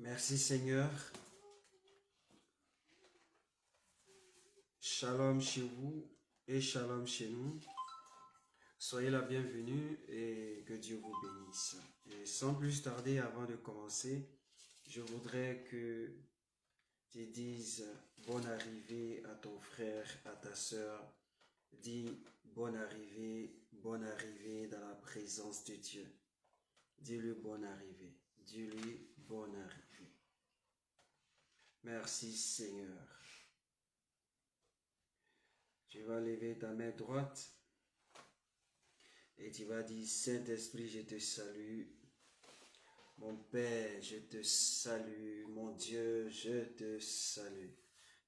Merci Seigneur. Shalom chez vous et shalom chez nous. Soyez la bienvenue et que Dieu vous bénisse. Et sans plus tarder, avant de commencer, je voudrais que tu dises bonne arrivée à ton frère, à ta sœur. Dis bonne arrivée dans la présence de Dieu. Dis-lui bonne arrivée. Dis-lui bonne arrivée. Merci Seigneur. Tu vas lever ta main droite et tu vas dire, Saint-Esprit, je te salue. Mon Père, je te salue. Mon Dieu, je te salue.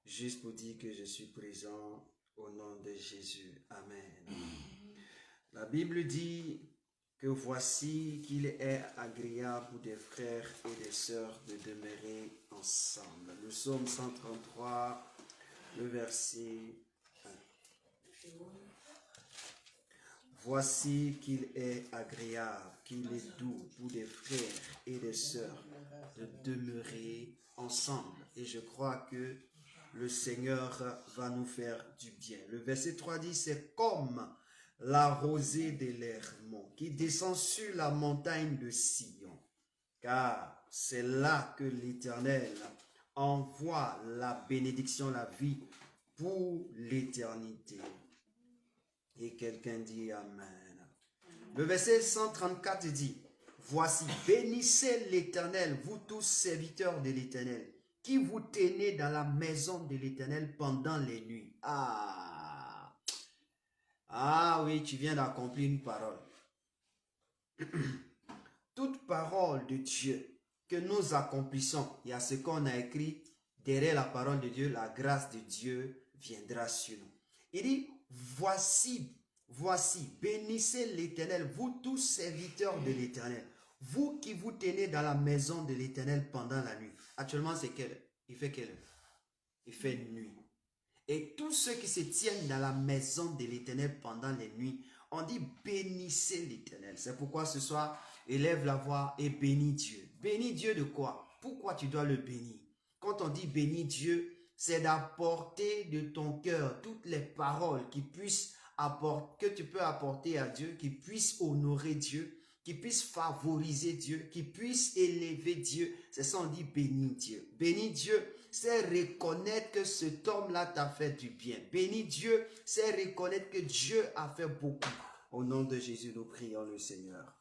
Juste pour dire que je suis présent au nom de Jésus. Amen. La Bible dit que voici qu'il est agréable pour des frères et des sœurs de demeurer ensemble. Le psaume 133, le verset 1. Voici qu'il est agréable, qu'il est doux pour des frères et des sœurs de demeurer ensemble. Et je crois que le Seigneur va nous faire du bien. Le verset 3 dit, c'est comme la rosée de l'Hermon qui descend sur la montagne de Sion. Car c'est là que l'Éternel envoie la bénédiction, la vie pour l'éternité. Et quelqu'un dit Amen. Le verset 134 dit, voici, bénissez l'Éternel, vous tous serviteurs de l'Éternel, qui vous tenez dans la maison de l'Éternel pendant les nuits. Ah oui, tu viens d'accomplir une parole. Toute parole de Dieu que nous accomplissons, il y a ce qu'on a écrit derrière la parole de Dieu, la grâce de Dieu viendra sur nous. Il dit, voici, bénissez l'Éternel, vous tous serviteurs de l'Éternel, vous qui vous tenez dans la maison de l'Éternel pendant la nuit. Actuellement, c'est quelle heure? Il fait quelle heure? Il fait nuit. Et tous ceux qui se tiennent dans la maison de l'Éternel pendant les nuits, on dit bénissez l'Éternel. C'est pourquoi ce soir, élève la voix et bénis Dieu. Bénis Dieu de quoi? Pourquoi tu dois le bénir? Quand on dit bénis Dieu, c'est d'apporter de ton cœur toutes les paroles qui puissent apporter, que tu peux apporter à Dieu, qui puissent honorer Dieu, qui puissent favoriser Dieu, qui puissent élever Dieu. C'est ça on dit bénis Dieu. Bénis Dieu, c'est reconnaître que cet homme-là t'a fait du bien. Bénis Dieu, c'est reconnaître que Dieu a fait beaucoup. Au nom de Jésus, nous prions le Seigneur.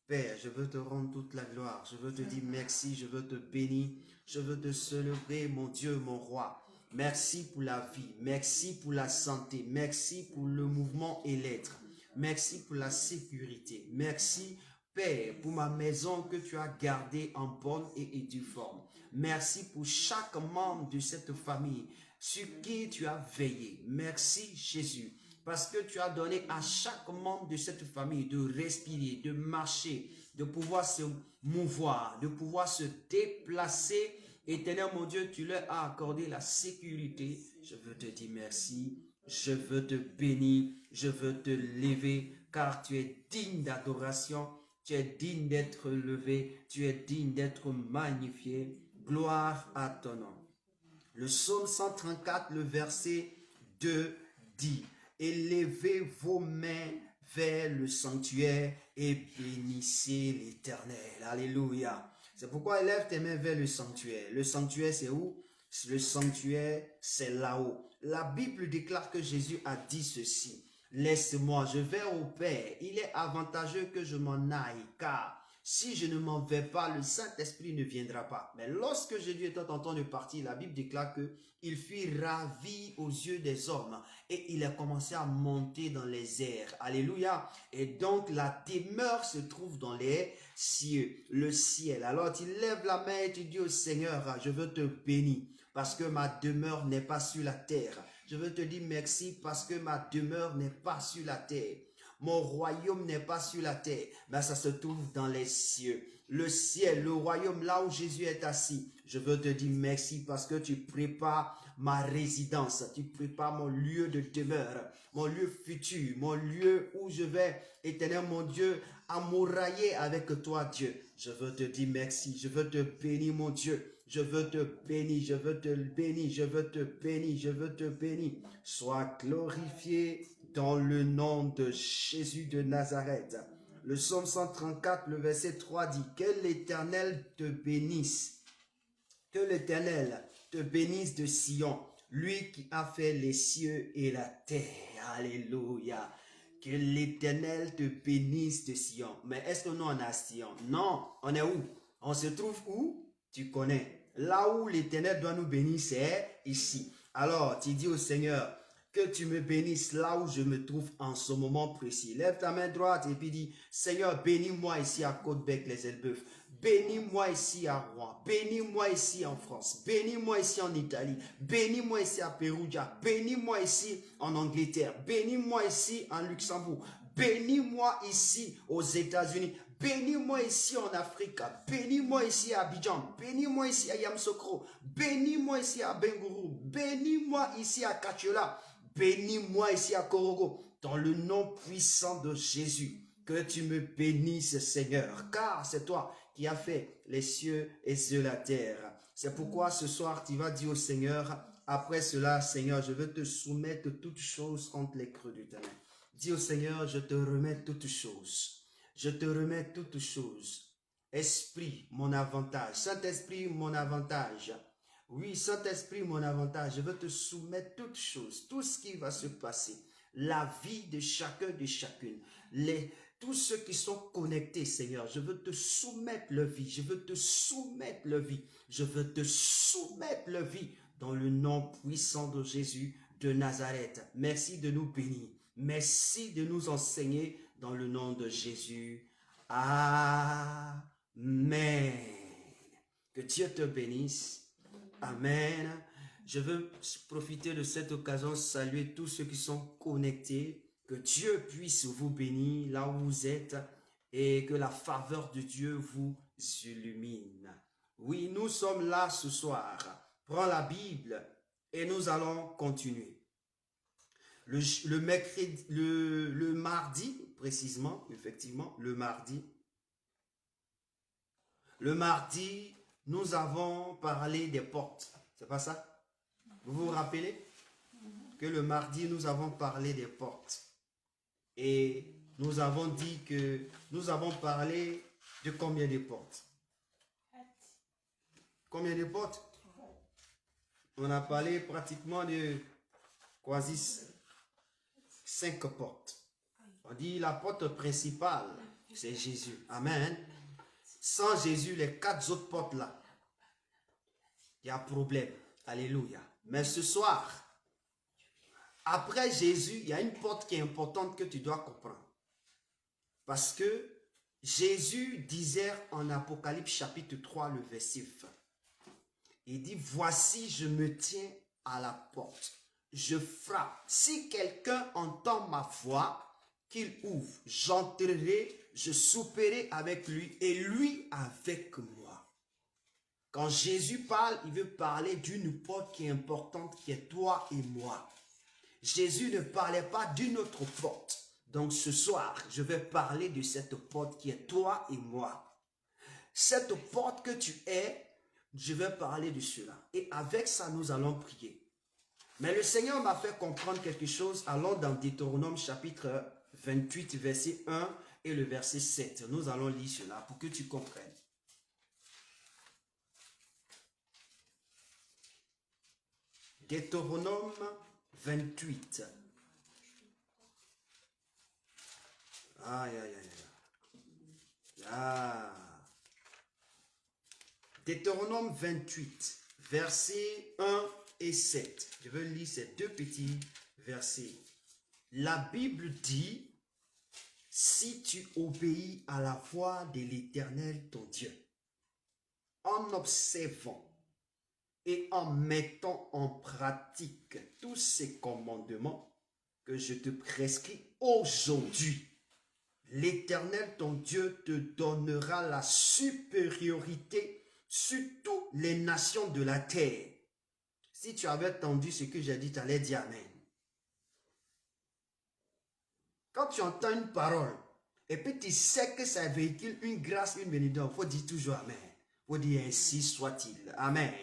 Père, je veux te rendre toute la gloire. Je veux te dire merci, je veux te bénir. Je veux te célébrer, mon Dieu, mon roi. Merci pour la vie, merci pour la santé, merci pour le mouvement et l'être. Merci pour la sécurité. Merci, Père, pour ma maison que tu as gardée en bonne et due forme. Merci pour chaque membre de cette famille sur qui tu as veillé. Merci, Jésus, parce que tu as donné à chaque membre de cette famille de respirer, de marcher, de pouvoir se mouvoir, de pouvoir se déplacer. Éternel, mon Dieu, tu leur as accordé la sécurité. Je veux te dire merci. Je veux te bénir. Je veux te lever, car tu es digne d'adoration. Tu es digne d'être levé. Tu es digne d'être magnifié. Gloire à ton nom. Le psaume 134, le verset 2 dit, élevez vos mains vers le sanctuaire et bénissez l'Éternel. Alléluia. C'est pourquoi élève tes mains vers le sanctuaire. Le sanctuaire, c'est où? Le sanctuaire, c'est là-haut. La Bible déclare que Jésus a dit ceci. Laisse-moi, je vais au Père. Il est avantageux que je m'en aille, car si je ne m'en vais pas, le Saint-Esprit ne viendra pas. Mais lorsque Jésus était en train de partir, la Bible déclare qu'il fut ravi aux yeux des hommes et il a commencé à monter dans les airs. Alléluia. Et donc la demeure se trouve dans les cieux, le ciel. Alors tu lèves la main et tu dis au Seigneur, je veux te bénir parce que ma demeure n'est pas sur la terre. Je veux te dire merci parce que ma demeure n'est pas sur la terre. Mon royaume n'est pas sur la terre, mais ça se trouve dans les cieux. Le ciel, le royaume, là où Jésus est assis. Je veux te dire merci parce que tu prépares ma résidence, tu prépares mon lieu de demeure, mon lieu futur, mon lieu où je vais, Éternel mon Dieu, amourailler avec toi, Dieu. Je veux te dire merci, je veux te bénir, mon Dieu. Je veux te bénir, je veux te bénir, je veux te bénir, je veux te bénir. Sois glorifié dans le nom de Jésus de Nazareth. Le psaume 134, le verset 3 dit, que l'Éternel te bénisse. Que l'Éternel te bénisse de Sion, lui qui a fait les cieux et la terre. Alléluia. Que l'Éternel te bénisse de Sion. Mais est-ce que nous on est à Sion? Non, on est où? On se trouve où? Tu connais. Là où l'Éternel doit nous bénir, c'est ici. Alors, tu dis au Seigneur, que tu me bénisses là où je me trouve en ce moment précis. Lève ta main droite et puis dis, Seigneur, bénis-moi ici à Côte-Bec-les-Elbeuf. Bénis-moi ici à Rouen. Bénis-moi ici en France. Bénis-moi ici en Italie. Bénis-moi ici à Perugia. Bénis-moi ici en Angleterre. Bénis-moi ici en Luxembourg. Bénis-moi ici aux États-Unis. Bénis-moi ici en Afrique. Bénis-moi ici à Abidjan. Bénis-moi ici à Yamoussoukro. Bénis-moi ici à Bengourou. Bénis-moi ici à Kachiola. Bénis-moi ici à Korogo. Dans le nom puissant de Jésus. Que tu me bénisses, Seigneur. Car c'est toi qui as fait les cieux et sur la terre. C'est pourquoi ce soir, tu vas dire au Seigneur, après cela, Seigneur, je veux te soumettre toutes choses entre les creux de ta main. Dis au Seigneur, je te remets toutes choses. Je te remets toutes choses. Esprit, mon avantage. Saint-Esprit, mon avantage. Oui, Saint-Esprit, mon avantage. Je veux te soumettre toutes choses. Tout ce qui va se passer. La vie de chacun, de chacune. Tous ceux qui sont connectés, Seigneur, je veux te soumettre leur vie. Je veux te soumettre leur vie. Je veux te soumettre leur vie dans le nom puissant de Jésus de Nazareth. Merci de nous bénir. Merci de nous enseigner dans le nom de Jésus. Amen. Que Dieu te bénisse. Amen. Je veux profiter de cette occasion, saluer tous ceux qui sont connectés. Que Dieu puisse vous bénir là où vous êtes et que la faveur de Dieu vous illumine. Oui, nous sommes là ce soir. Prends la Bible et nous allons continuer. Le mardi, précisément, effectivement, le mardi, nous avons parlé des portes. C'est pas ça? Vous vous rappelez que le mardi, nous avons parlé des portes. Et nous avons dit que nous avons parlé de combien de portes? Combien de portes? On a parlé pratiquement de quasi 5 portes. On dit la porte principale, c'est Jésus. Amen. Sans Jésus, les 4 autres portes là, il y a problème. Alléluia. Mais ce soir, après Jésus, il y a une porte qui est importante que tu dois comprendre. Parce que Jésus disait en Apocalypse chapitre 3, le verset 20. Il dit, voici, je me tiens à la porte. Je frappe. Si quelqu'un entend ma voix, qu'il ouvre. J'entrerai, je souperai avec lui et lui avec moi. Quand Jésus parle, il veut parler d'une porte qui est importante, qui est toi et moi. Jésus ne parlait pas d'une autre porte. Donc ce soir, je vais parler de cette porte qui est toi et moi. Cette porte que tu es, je vais parler de cela. Et avec ça, nous allons prier. Mais le Seigneur m'a fait comprendre quelque chose. Allons dans Deutéronome chapitre 28, verset 1 et le verset 7. Nous allons lire cela pour que tu comprennes. Deutéronome 28. Aïe, aïe, aïe. Ah. Deutéronome 28, versets 1 et 7. Je vais lire ces deux petits versets. La Bible dit, si tu obéis à la voix de l'Éternel ton Dieu, en observant et en mettant en pratique tous ces commandements que je te prescris aujourd'hui, l'Éternel ton Dieu te donnera la supériorité sur toutes les nations de la terre. Si tu avais entendu ce que j'ai dit, tu allais dire Amen. Quand tu entends une parole, et puis tu sais que ça véhicule une grâce, une bénédiction, il faut dire toujours Amen. Il faut dire ainsi soit-il. Amen.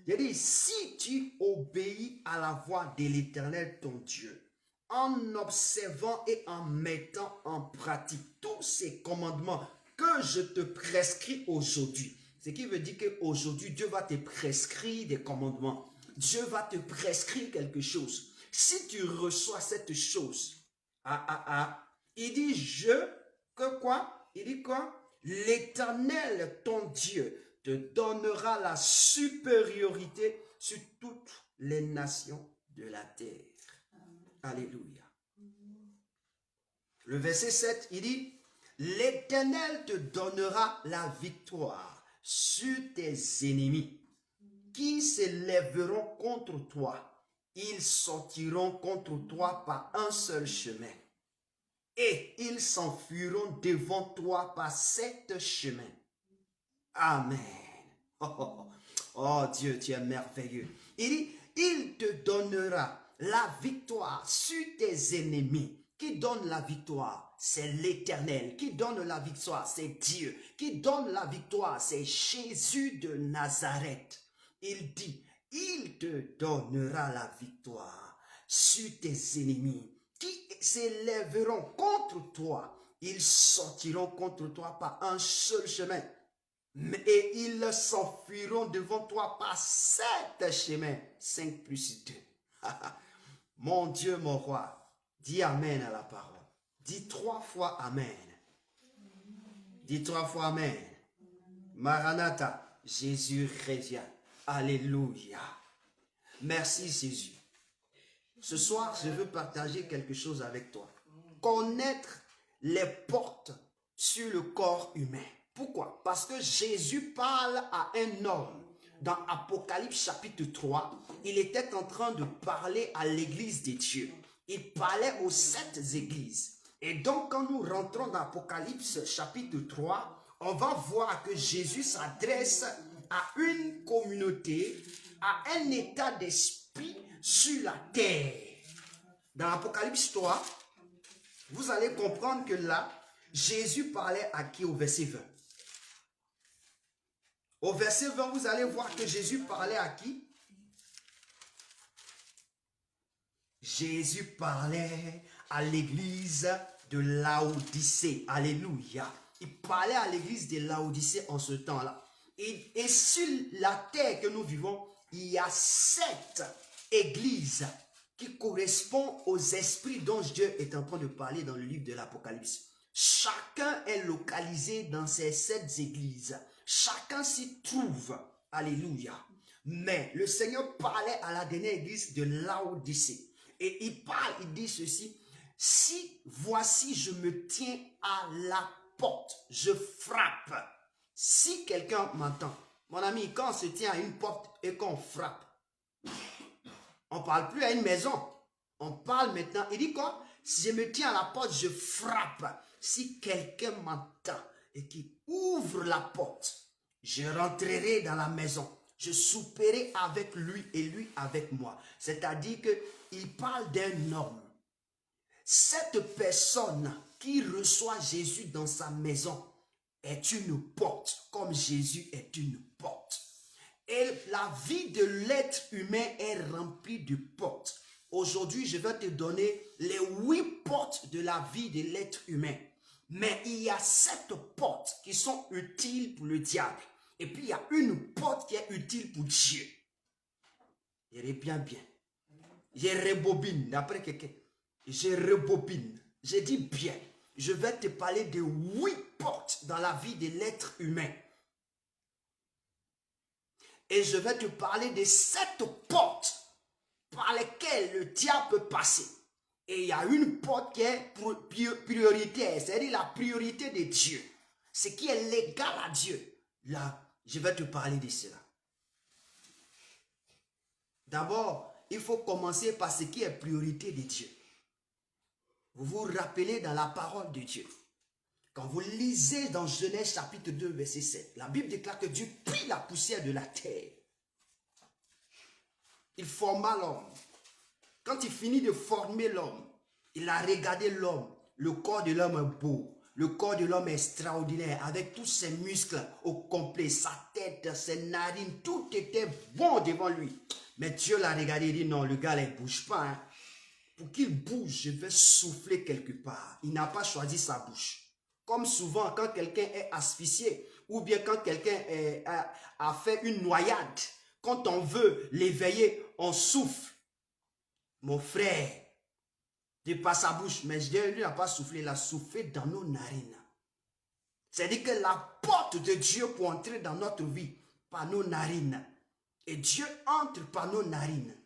Il dit, si tu obéis à la voix de l'Éternel ton Dieu, en observant et en mettant en pratique tous ces commandements que je te prescris aujourd'hui, ce qui veut dire qu'aujourd'hui, Dieu va te prescrire des commandements. Dieu va te prescrire quelque chose. Si tu reçois cette chose, il dit que quoi? Il dit quoi? L'Éternel, ton Dieu, te donnera la supériorité sur toutes les nations de la terre. Alléluia. Le verset 7, il dit, l'Éternel te donnera la victoire sur tes ennemis qui se lèveront contre toi. Ils sortiront contre toi par un seul chemin et ils s'enfuiront devant toi par 7 chemins. Amen. Oh Dieu, tu es merveilleux. Il dit, il te donnera la victoire sur tes ennemis. Qui donne la victoire? C'est l'Éternel. Qui donne la victoire? C'est Dieu. Qui donne la victoire? C'est Jésus de Nazareth. Il dit, il te donnera la victoire sur tes ennemis qui s'élèveront contre toi. Ils sortiront contre toi par un seul chemin. Et ils s'enfuiront devant toi par 7 chemins. 5 plus 2. Mon Dieu, mon roi, dis Amen à la parole. Dis 3 fois Amen. Dis 3 fois Amen. Maranatha, Jésus revient. Alléluia. Merci Jésus. Ce soir, je veux partager quelque chose avec toi. Connaître les portes sur le corps humain. Pourquoi? Parce que Jésus parle à un homme. Dans Apocalypse chapitre 3, il était en train de parler à l'église de Dieu. Il parlait aux 7 églises. Et donc, quand nous rentrons dans Apocalypse chapitre 3, on va voir que Jésus s'adresse à une communauté, à un état d'esprit sur la terre. Dans Apocalypse 3, vous allez comprendre que là, Jésus parlait à qui au verset 20? Au verset 20, vous allez voir que Jésus parlait à qui? Jésus parlait à l'église de Laodicée. Alléluia. Il parlait à l'église de Laodicée en ce temps-là. Et sur la terre que nous vivons, il y a 7 églises qui correspondent aux esprits dont Dieu est en train de parler dans le livre de l'Apocalypse. Chacun est localisé dans ces 7 églises. Chacun s'y trouve. Alléluia. Mais le Seigneur parlait à la dernière église de Laodicée. Et il parle, il dit ceci. Si voici je me tiens à la porte, je frappe. Si quelqu'un m'entend, mon ami, quand on se tient à une porte et qu'on frappe, on ne parle plus à une maison. On parle maintenant. Il dit quoi? Si je me tiens à la porte, je frappe. Si quelqu'un m'entend et qui ouvre la porte, je rentrerai dans la maison. Je souperai avec lui et lui avec moi. C'est-à-dire qu'il parle d'un homme. Cette personne qui reçoit Jésus dans sa maison est une porte, comme Jésus est une porte. Et la vie de l'être humain est remplie de portes. Aujourd'hui, je vais te donner les 8 portes de la vie de l'être humain. Mais il y a 7 portes qui sont utiles pour le diable. Et puis, il y a une porte qui est utile pour Dieu. Je reviens bien. Je rebobine, d'après quelqu'un. Je rebobine. Je dis bien. Je vais te parler de 8 portes dans la vie de l'être humain. Et je vais te parler de 7 portes par lesquelles le diable peut passer. Et il y a une porte qui est prioritaire, c'est-à-dire la priorité de Dieu. Ce qui est légal à Dieu. Là, je vais te parler de cela. D'abord, il faut commencer par ce qui est priorité de Dieu. Vous vous rappelez dans la parole de Dieu. Quand vous lisez dans Genèse chapitre 2, verset 7, la Bible déclare que Dieu prit la poussière de la terre. Il forma l'homme. Quand il finit de former l'homme, il a regardé l'homme. Le corps de l'homme est beau. Le corps de l'homme est extraordinaire, avec tous ses muscles au complet, sa tête, ses narines, tout était bon devant lui. Mais Dieu l'a regardé et dit non, le gars, il ne bouge pas. Hein. Pour qu'il bouge, je vais souffler quelque part. Il n'a pas choisi sa bouche. Comme souvent, quand quelqu'un est asphyxié, ou bien quand quelqu'un a fait une noyade, quand on veut l'éveiller, on souffle. Mon frère, de par sa bouche, mais Dieu lui n'a pas soufflé, il a soufflé dans nos narines. C'est-à-dire que la porte de Dieu pour entrer dans notre vie, par nos narines. Et Dieu entre par nos narines.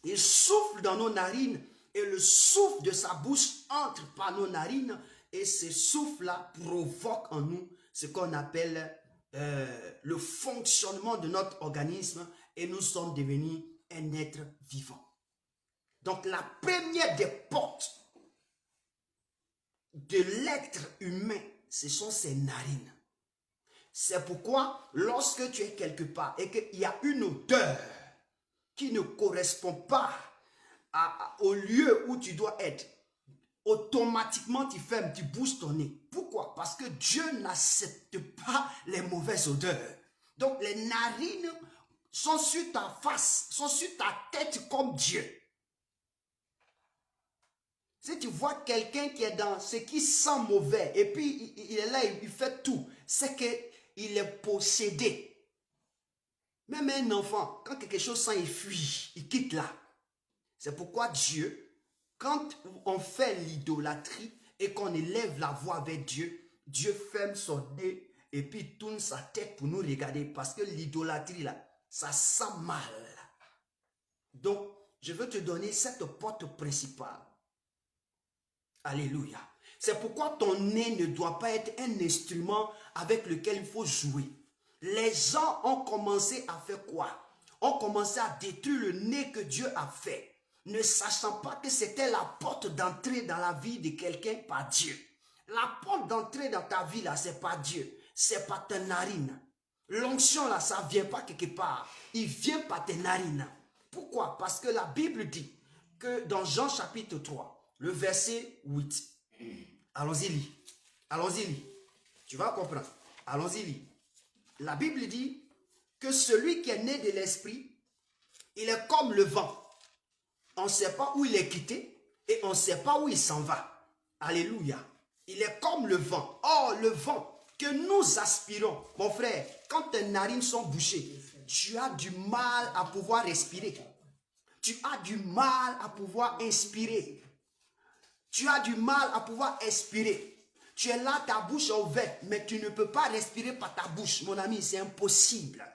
Il souffle dans nos narines et le souffle de sa bouche entre par nos narines et ce souffle-là provoque en nous ce qu'on appelle le fonctionnement de notre organisme et nous sommes devenus un être vivant. Donc la première des portes de l'être humain, ce sont ses narines. C'est pourquoi lorsque tu es quelque part et qu'il y a une odeur qui ne correspond pas au lieu où tu dois être, automatiquement tu fermes, tu bouges ton nez. Pourquoi? Parce que Dieu n'accepte pas les mauvaises odeurs. Donc les narines sont sur ta face, sont sur ta tête comme Dieu. Si tu vois quelqu'un qui est dans ce qui sent mauvais et puis il est là, il fait tout, c'est qu'il est possédé. Même un enfant, quand quelque chose sent, il fuit, il quitte là. C'est pourquoi Dieu, quand on fait l'idolâtrie et qu'on élève la voix avec Dieu, Dieu ferme son nez et puis tourne sa tête pour nous regarder parce que l'idolâtrie là, ça sent mal. Donc, je veux te donner cette porte principale. Alléluia. C'est pourquoi ton nez ne doit pas être un instrument avec lequel il faut jouer. Les gens ont commencé à faire quoi? Ont commencé à détruire le nez que Dieu a fait, ne sachant pas que c'était la porte d'entrée dans la vie de quelqu'un par Dieu. La porte d'entrée dans ta vie là, c'est pas Dieu, c'est par tes narines. L'onction là, ça ne vient pas quelque part, il vient par tes narines. Pourquoi? Parce que la Bible dit que dans Jean chapitre 3, le verset 8. Allons-y, lis. Allons-y, lis. Tu vas comprendre. Allons-y, lis. La Bible dit que celui qui est né de l'esprit, il est comme le vent. On ne sait pas où il est quitté et on ne sait pas où il s'en va. Alléluia. Il est comme le vent. Oh, le vent que nous aspirons. Mon frère, quand tes narines sont bouchées, tu as du mal à pouvoir respirer. Tu as du mal à pouvoir inspirer. Tu as du mal à pouvoir expirer. Tu es là, ta bouche est ouverte, mais tu ne peux pas respirer par ta bouche. Mon ami, c'est impossible.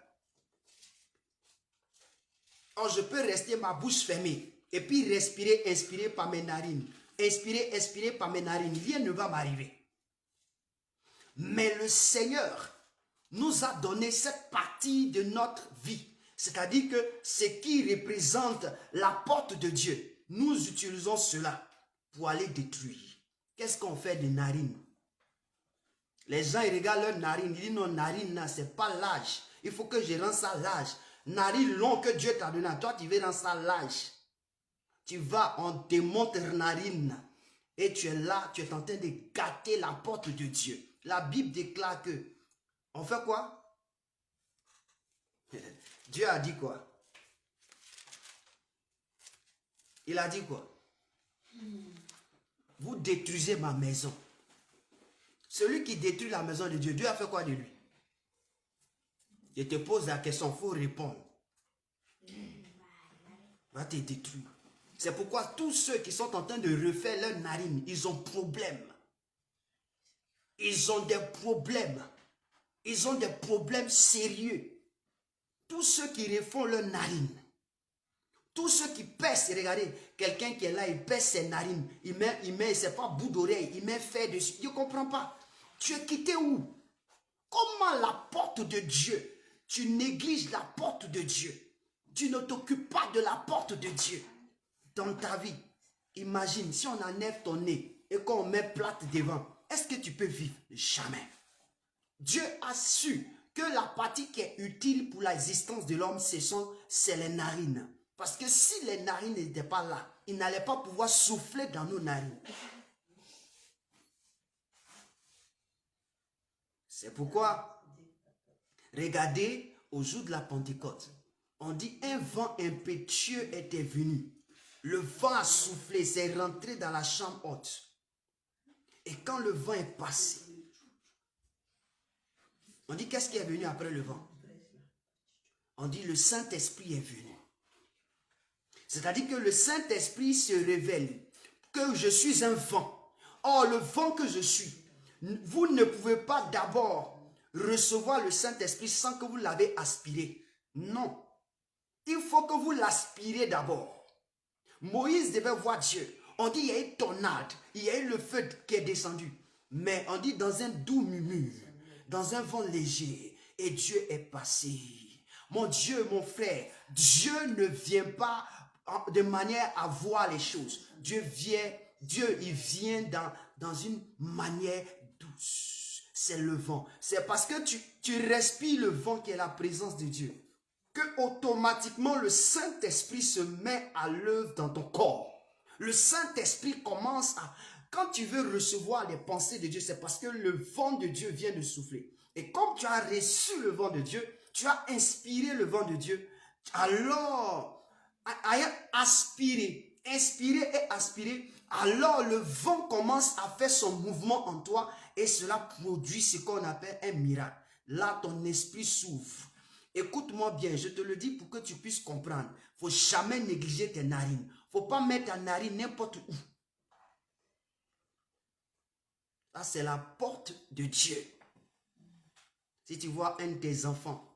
Or, je peux rester ma bouche fermée et puis respirer, inspirer par mes narines. Inspirer, expirer par mes narines. Rien ne va m'arriver. Mais le Seigneur nous a donné cette partie de notre vie. C'est-à-dire que ce qui représente la porte de Dieu, nous utilisons cela pour aller détruire. Qu'est-ce qu'on fait des narines? Les gens, ils regardent leurs narines, ils disent non, narine, ce n'est pas l'âge. Il faut que je rende ça l'âge. Narine longue que Dieu t'a donné, toi tu veux rendre ça l'âge. Tu vas, on te montre narine. Et tu es là, tu es en train de gâter la porte de Dieu. La Bible déclare que, on fait quoi? Dieu a dit quoi? Il a dit quoi? Vous détruisez ma maison. Celui qui détruit la maison de Dieu, Dieu a fait quoi de lui? Je te pose la question, il faut répondre. Va te détruire. C'est pourquoi tous ceux qui sont en train de refaire leurs narines, ils ont problème. Ils ont des problèmes. Ils ont des problèmes sérieux. Tous ceux qui refont leurs narines. Tous ceux qui pèsent, regardez, quelqu'un qui est là, il pèse ses narines. Il met, c'est pas bout d'oreille, il met fer dessus. Je ne comprends pas. Tu es quitté où? Comment la porte de Dieu? Tu négliges la porte de Dieu. Tu ne t'occupes pas de la porte de Dieu dans ta vie. Imagine, si on enlève ton nez et qu'on met plate devant, est-ce que tu peux vivre? Jamais. Dieu a su que la partie qui est utile pour l'existence de l'homme, c'est les narines. Parce que si les narines n'étaient pas là, il n'allait pas pouvoir souffler dans nos narines. C'est pourquoi, regardez, au jour de la Pentecôte, on dit un vent impétueux était venu. Le vent a soufflé, c'est rentré dans la chambre haute. Et quand le vent est passé, on dit qu'est-ce qui est venu après le vent? On dit le Saint-Esprit est venu. C'est-à-dire que le Saint-Esprit se révèle que je suis un vent. Or, le vent que je suis, vous ne pouvez pas d'abord recevoir le Saint-Esprit sans que vous l'avez aspiré. Non. Il faut que vous l'aspirez d'abord. Moïse devait voir Dieu. On dit il y a eu tornade, il y a eu le feu qui est descendu. Mais on dit dans un doux murmure, dans un vent léger, et Dieu est passé. Mon Dieu, mon frère, Dieu ne vient pas de manière à voir les choses. Dieu, il vient dans une manière douce. C'est le vent. C'est parce que tu respires le vent qui est la présence de Dieu que automatiquement le Saint-Esprit se met à l'œuvre dans ton corps. Le Saint-Esprit commence à... Quand tu veux recevoir les pensées de Dieu, c'est parce que le vent de Dieu vient de souffler. Et comme tu as reçu le vent de Dieu, tu as inspiré le vent de Dieu, alors, ayant aspiré, inspiré et aspiré, alors le vent commence à faire son mouvement en toi et cela produit ce qu'on appelle un miracle. Là, ton esprit s'ouvre. Écoute-moi bien, je te le dis pour que tu puisses comprendre. Il ne faut jamais négliger tes narines. Il ne faut pas mettre ta narine n'importe où. Ça, c'est la porte de Dieu. Si tu vois un de tes enfants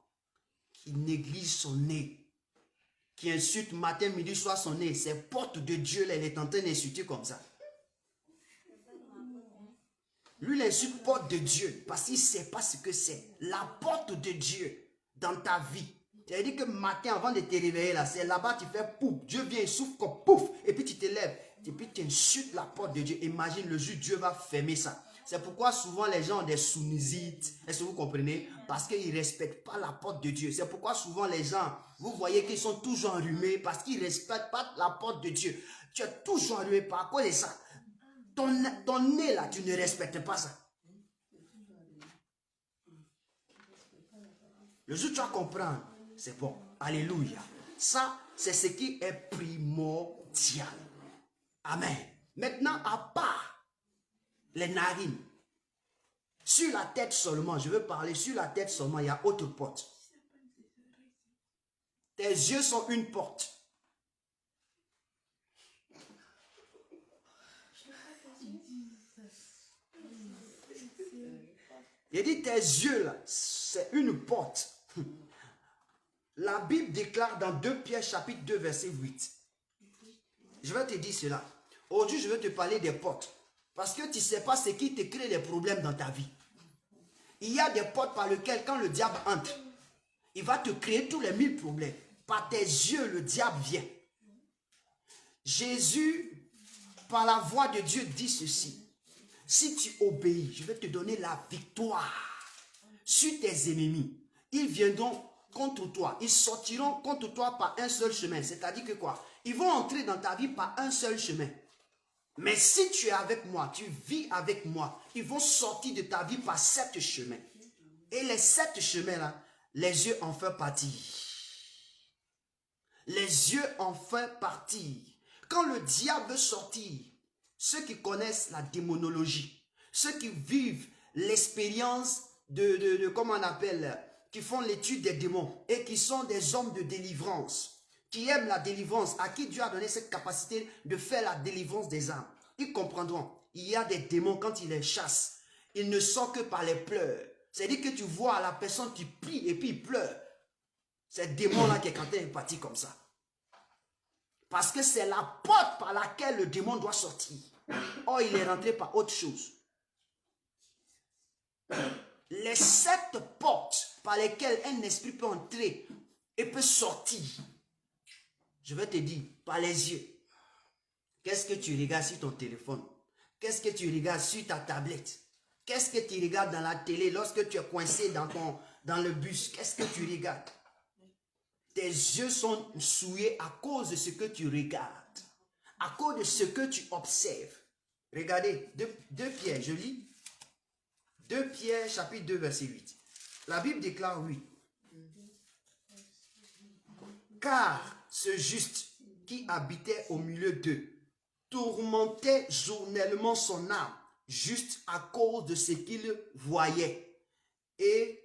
qui néglige son nez, qui insulte matin, midi, soir son nez, c'est porte de Dieu, là, il est en train d'insulter comme ça. Lui, il insulte porte de Dieu parce qu'il ne sait pas ce que c'est. La porte de Dieu dans ta vie. C'est-à-dire que matin, avant de te réveiller, là, c'est là-bas, tu fais pouf. Dieu vient, il souffle comme pouf. Et puis tu te lèves. Et puis tu insultes la porte de Dieu. Imagine le jour, Dieu va fermer ça. C'est pourquoi souvent les gens ont des sounisites. Est-ce que vous comprenez? Parce qu'ils ne respectent pas la porte de Dieu. C'est pourquoi souvent les gens, vous voyez qu'ils sont toujours enrhumés parce qu'ils ne respectent pas la porte de Dieu. Tu es toujours enrhumé par quoi de ça? Ton nez là, tu ne respectes pas ça. Le jour où tu vas comprendre, c'est bon. Alléluia. Ça, c'est ce qui est primordial. Amen. Maintenant, à part les narines, sur la tête seulement, je veux parler sur la tête seulement, il y a autre porte. Tes yeux sont une porte. Il dit tes yeux là, c'est une porte. La Bible déclare dans 2 Pierre chapitre 2 verset 8. Je vais te dire cela. Aujourd'hui, je vais te parler des portes. Parce que tu ne sais pas ce qui te crée des problèmes dans ta vie. Il y a des portes par lesquelles quand le diable entre, il va te créer tous les 1000 problèmes. Par tes yeux, le diable vient. Jésus, par la voix de Dieu, dit ceci. Si tu obéis, je vais te donner la victoire sur tes ennemis. Ils viendront contre toi. Ils sortiront contre toi par un seul chemin. C'est-à-dire que quoi? Ils vont entrer dans ta vie par un seul chemin. Mais si tu es avec moi, tu vis avec moi, ils vont sortir de ta vie par 7 chemins. Et les 7 chemins-là, les yeux en font partie. Les yeux en font partie. Quand le diable veut sortir, ceux qui connaissent la démonologie, ceux qui vivent l'expérience comment on appelle, qui font l'étude des démons et qui sont des hommes de délivrance, qui aiment la délivrance, à qui Dieu a donné cette capacité de faire la délivrance des âmes, ils comprendront. Il y a des démons, quand ils les chassent, ils ne sortent que par les pleurs. C'est-à-dire que tu vois la personne qui prie et puis il pleure. C'est le démon-là qui est quand est parti comme ça. Parce que c'est la porte par laquelle le démon doit sortir. Or, il est rentré par autre chose. Les 7 portes par lesquelles un esprit peut entrer et peut sortir. Je vais te dire, par les yeux. Qu'est-ce que tu regardes sur ton téléphone? Qu'est-ce que tu regardes sur ta tablette? Qu'est-ce que tu regardes dans la télé lorsque tu es coincé dans le bus? Qu'est-ce que tu regardes? tes yeux sont souillés à cause de ce que tu regardes, à cause de ce que tu observes. Regardez, 2 Pierre, je lis. 2 Pierre, chapitre 2, verset 8. La Bible déclare, oui. Car ce juste qui habitait au milieu d'eux tourmentait journellement son âme, juste à cause de ce qu'il voyait et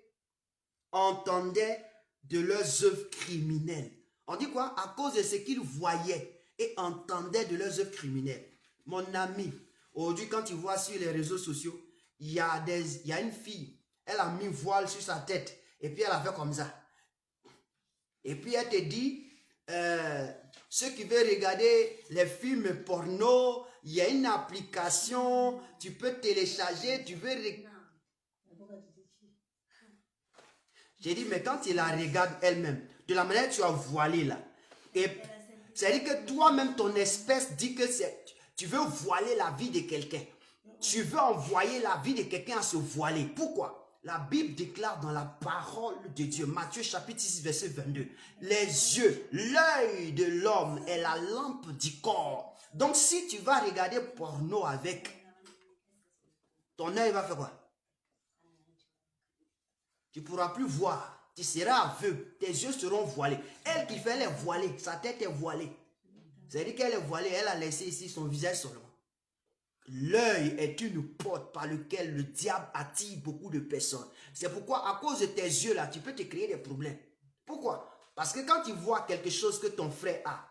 entendait de leurs œuvres criminelles. On dit quoi? À cause de ce qu'ils voyaient et entendaient de leurs œuvres criminelles. Mon ami, aujourd'hui, quand tu vois sur les réseaux sociaux, il y a une fille, elle a mis voile sur sa tête et puis elle a fait comme ça. Et puis elle te dit, ceux qui veulent regarder les films porno, il y a une application, tu peux télécharger, tu veux... J'ai dit, mais quand tu la regardes elle-même, de la manière que tu as voilé là, et c'est-à-dire que toi-même, ton espèce dit que tu veux voiler la vie de quelqu'un. Tu veux envoyer la vie de quelqu'un à se voiler. Pourquoi? La Bible déclare dans la parole de Dieu, Matthieu chapitre 6, verset 22, les yeux, l'œil de l'homme est la lampe du corps. Donc si tu vas regarder porno avec, ton œil va faire quoi? Tu ne pourras plus voir. Tu seras aveugle. Tes yeux seront voilés. Elle qui fait, elle est voilée. Sa tête est voilée. C'est-à-dire qu'elle est voilée. Elle a laissé ici son visage seulement. L'œil est une porte par laquelle le diable attire beaucoup de personnes. C'est pourquoi, à cause de tes yeux là, tu peux te créer des problèmes. Pourquoi? Parce que quand tu vois quelque chose que ton frère a,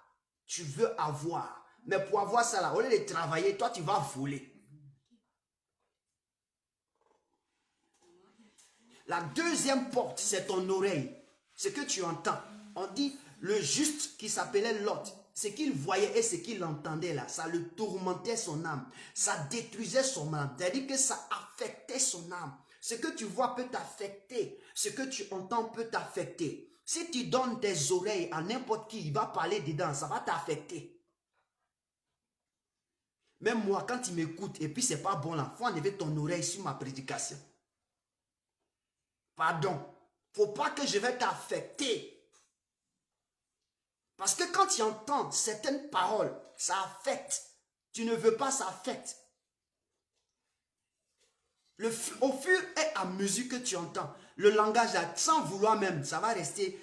tu veux avoir. Mais pour avoir ça là, au lieu de travailler, toi tu vas voler. La deuxième porte, c'est ton oreille. Ce que tu entends. On dit, le juste qui s'appelait Lot, ce qu'il voyait et ce qu'il entendait là, ça le tourmentait son âme. Ça détruisait son âme. C'est-à-dire que ça affectait son âme. Ce que tu vois peut t'affecter. Ce que tu entends peut t'affecter. Si tu donnes tes oreilles à n'importe qui, il va parler dedans, ça va t'affecter. Même moi, quand il m'écoute et puis c'est pas bon là, il faut enlever ton oreille sur ma prédication. Pardon. Il ne faut pas que je vais t'affecter. Parce que quand tu entends certaines paroles, ça affecte. Tu ne veux pas, ça affecte. Au fur et à mesure que tu entends, le langage, sans vouloir même, ça va rester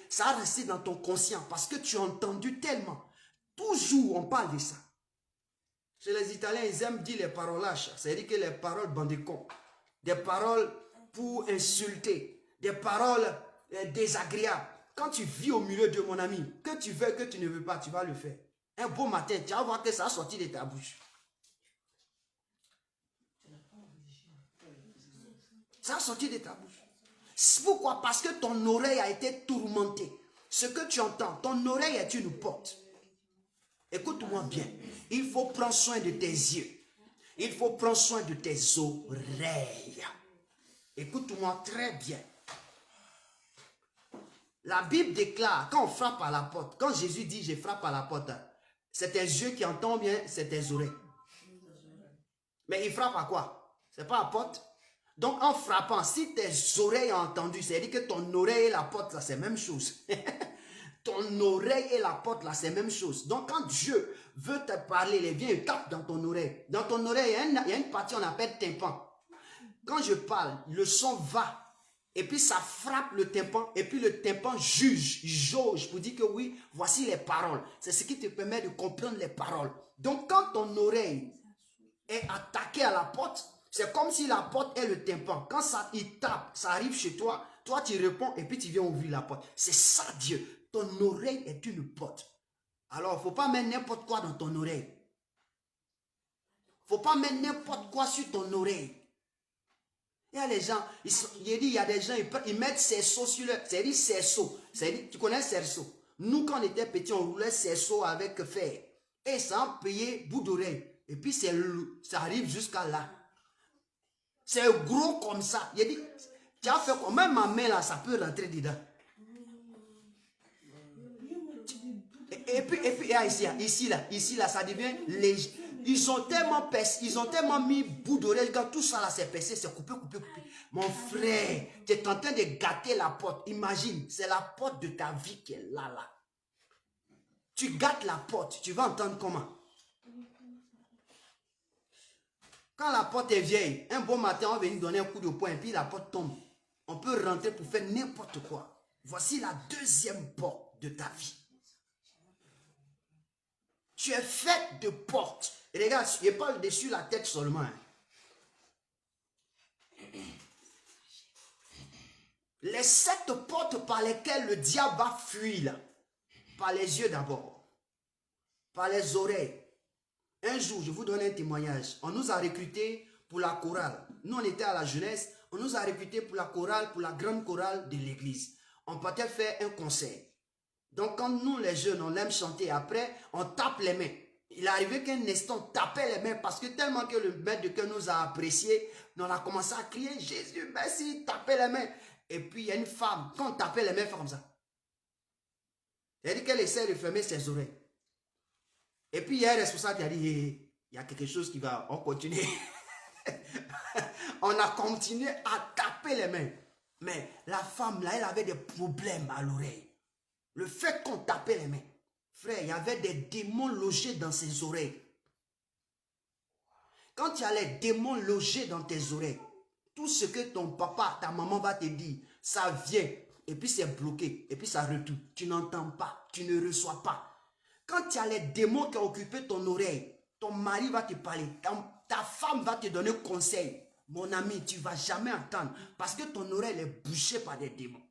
dans ton conscient. Parce que tu as entendu tellement. Toujours, on parle de ça. Chez les Italiens, ils aiment dire les parolages. C'est-à-dire que les paroles bande de cons. Des paroles pour insulter. Des paroles désagréables. Quand tu vis au milieu de mon ami, que tu veux, que tu ne veux pas, tu vas le faire. Un beau matin, tu vas voir que ça a sorti de ta bouche. Ça a sorti de ta bouche. Pourquoi? Parce que ton oreille a été tourmentée. Ce que tu entends, ton oreille est une porte. Écoute-moi bien. Il faut prendre soin de tes yeux. Il faut prendre soin de tes oreilles. Écoute-moi très bien. La Bible déclare, quand on frappe à la porte, quand Jésus dit je frappe à la porte, c'est tes yeux qui entendent bien, c'est tes oreilles. Mais il frappe à quoi? C'est pas à la porte. Donc en frappant, si tes oreilles ont entendu, c'est-à-dire que ton oreille et la porte, là, c'est la même chose. Ton oreille et la porte, là, c'est la même chose. Donc quand Dieu veut te parler, il vient et tape dans ton oreille. Dans ton oreille, il y a une partie qu'on appelle tympan. Quand je parle, le son va. Et puis ça frappe le tympan. Et puis le tympan juge, jauge pour dire que oui, voici les paroles. C'est ce qui te permet de comprendre les paroles. Donc quand ton oreille est attaquée à la porte, c'est comme si la porte est le tympan. Quand ça, il tape, ça arrive chez toi, toi tu réponds et puis tu viens ouvrir la porte. C'est ça Dieu. Ton oreille est une porte. Alors il ne faut pas mettre n'importe quoi dans ton oreille. Il ne faut pas mettre n'importe quoi sur ton oreille. Il y a les gens, il y a des gens, ils mettent cerceau sur le... C'est-à-dire cerceau. Tu connais cerceau. Nous, quand on était petits, on roulait cerceau avec fer. Et ça a payé bout d'oreille. Et puis ça arrive jusqu'à là. C'est gros comme ça. Il a dit, tu as fait quoi? Même ma main là, ça peut rentrer dedans. Et puis ici là, ça devient léger. Ils ont tellement mis bout d'oreille, quand tout ça là c'est percé, c'est coupé. Mon frère, tu es en train de gâter la porte. Imagine, c'est la porte de ta vie qui est là. Tu gâtes la porte, tu vas entendre comment? Quand la porte est vieille, un bon matin, on va venir donner un coup de poing et puis la porte tombe. On peut rentrer pour faire n'importe quoi. Voici la deuxième porte de ta vie. Tu es fait de portes. Et regarde, je parle dessus la tête seulement. Hein. Les 7 portes par lesquelles le diable va fuir, là. Par les yeux d'abord, par les oreilles. Un jour, je vous donne un témoignage. On nous a recrutés pour la chorale. Nous, on était à la jeunesse. On nous a recrutés pour la chorale, pour la grande chorale de l'église. On partait faire un concert. Donc, quand nous, les jeunes, on aime chanter, après, on tape les mains. Il est arrivé qu'un instant, on tapait les mains parce que tellement que le maître de cœur nous a appréciés, on a commencé à crier, Jésus, merci, taper les mains. Et puis, il y a une femme, quand on tapait les mains, elle fait comme ça. Elle dit qu'elle essaie de fermer ses oreilles. Et puis, il y a un responsable qui a dit, il y a quelque chose qui va, on continue. On a continué à taper les mains. Mais la femme, là, elle avait des problèmes à l'oreille. Le fait qu'on tapait les mains, frère, il y avait des démons logés dans ses oreilles. Quand il y a les démons logés dans tes oreilles, tout ce que ton papa, ta maman va te dire, ça vient, et puis c'est bloqué, et puis ça retourne. Tu n'entends pas, tu ne reçois pas. Quand il y a les démons qui ont occupé ton oreille, ton mari va te parler, ta femme va te donner conseil. Mon ami, tu ne vas jamais entendre, parce que ton oreille est bouchée par des démons.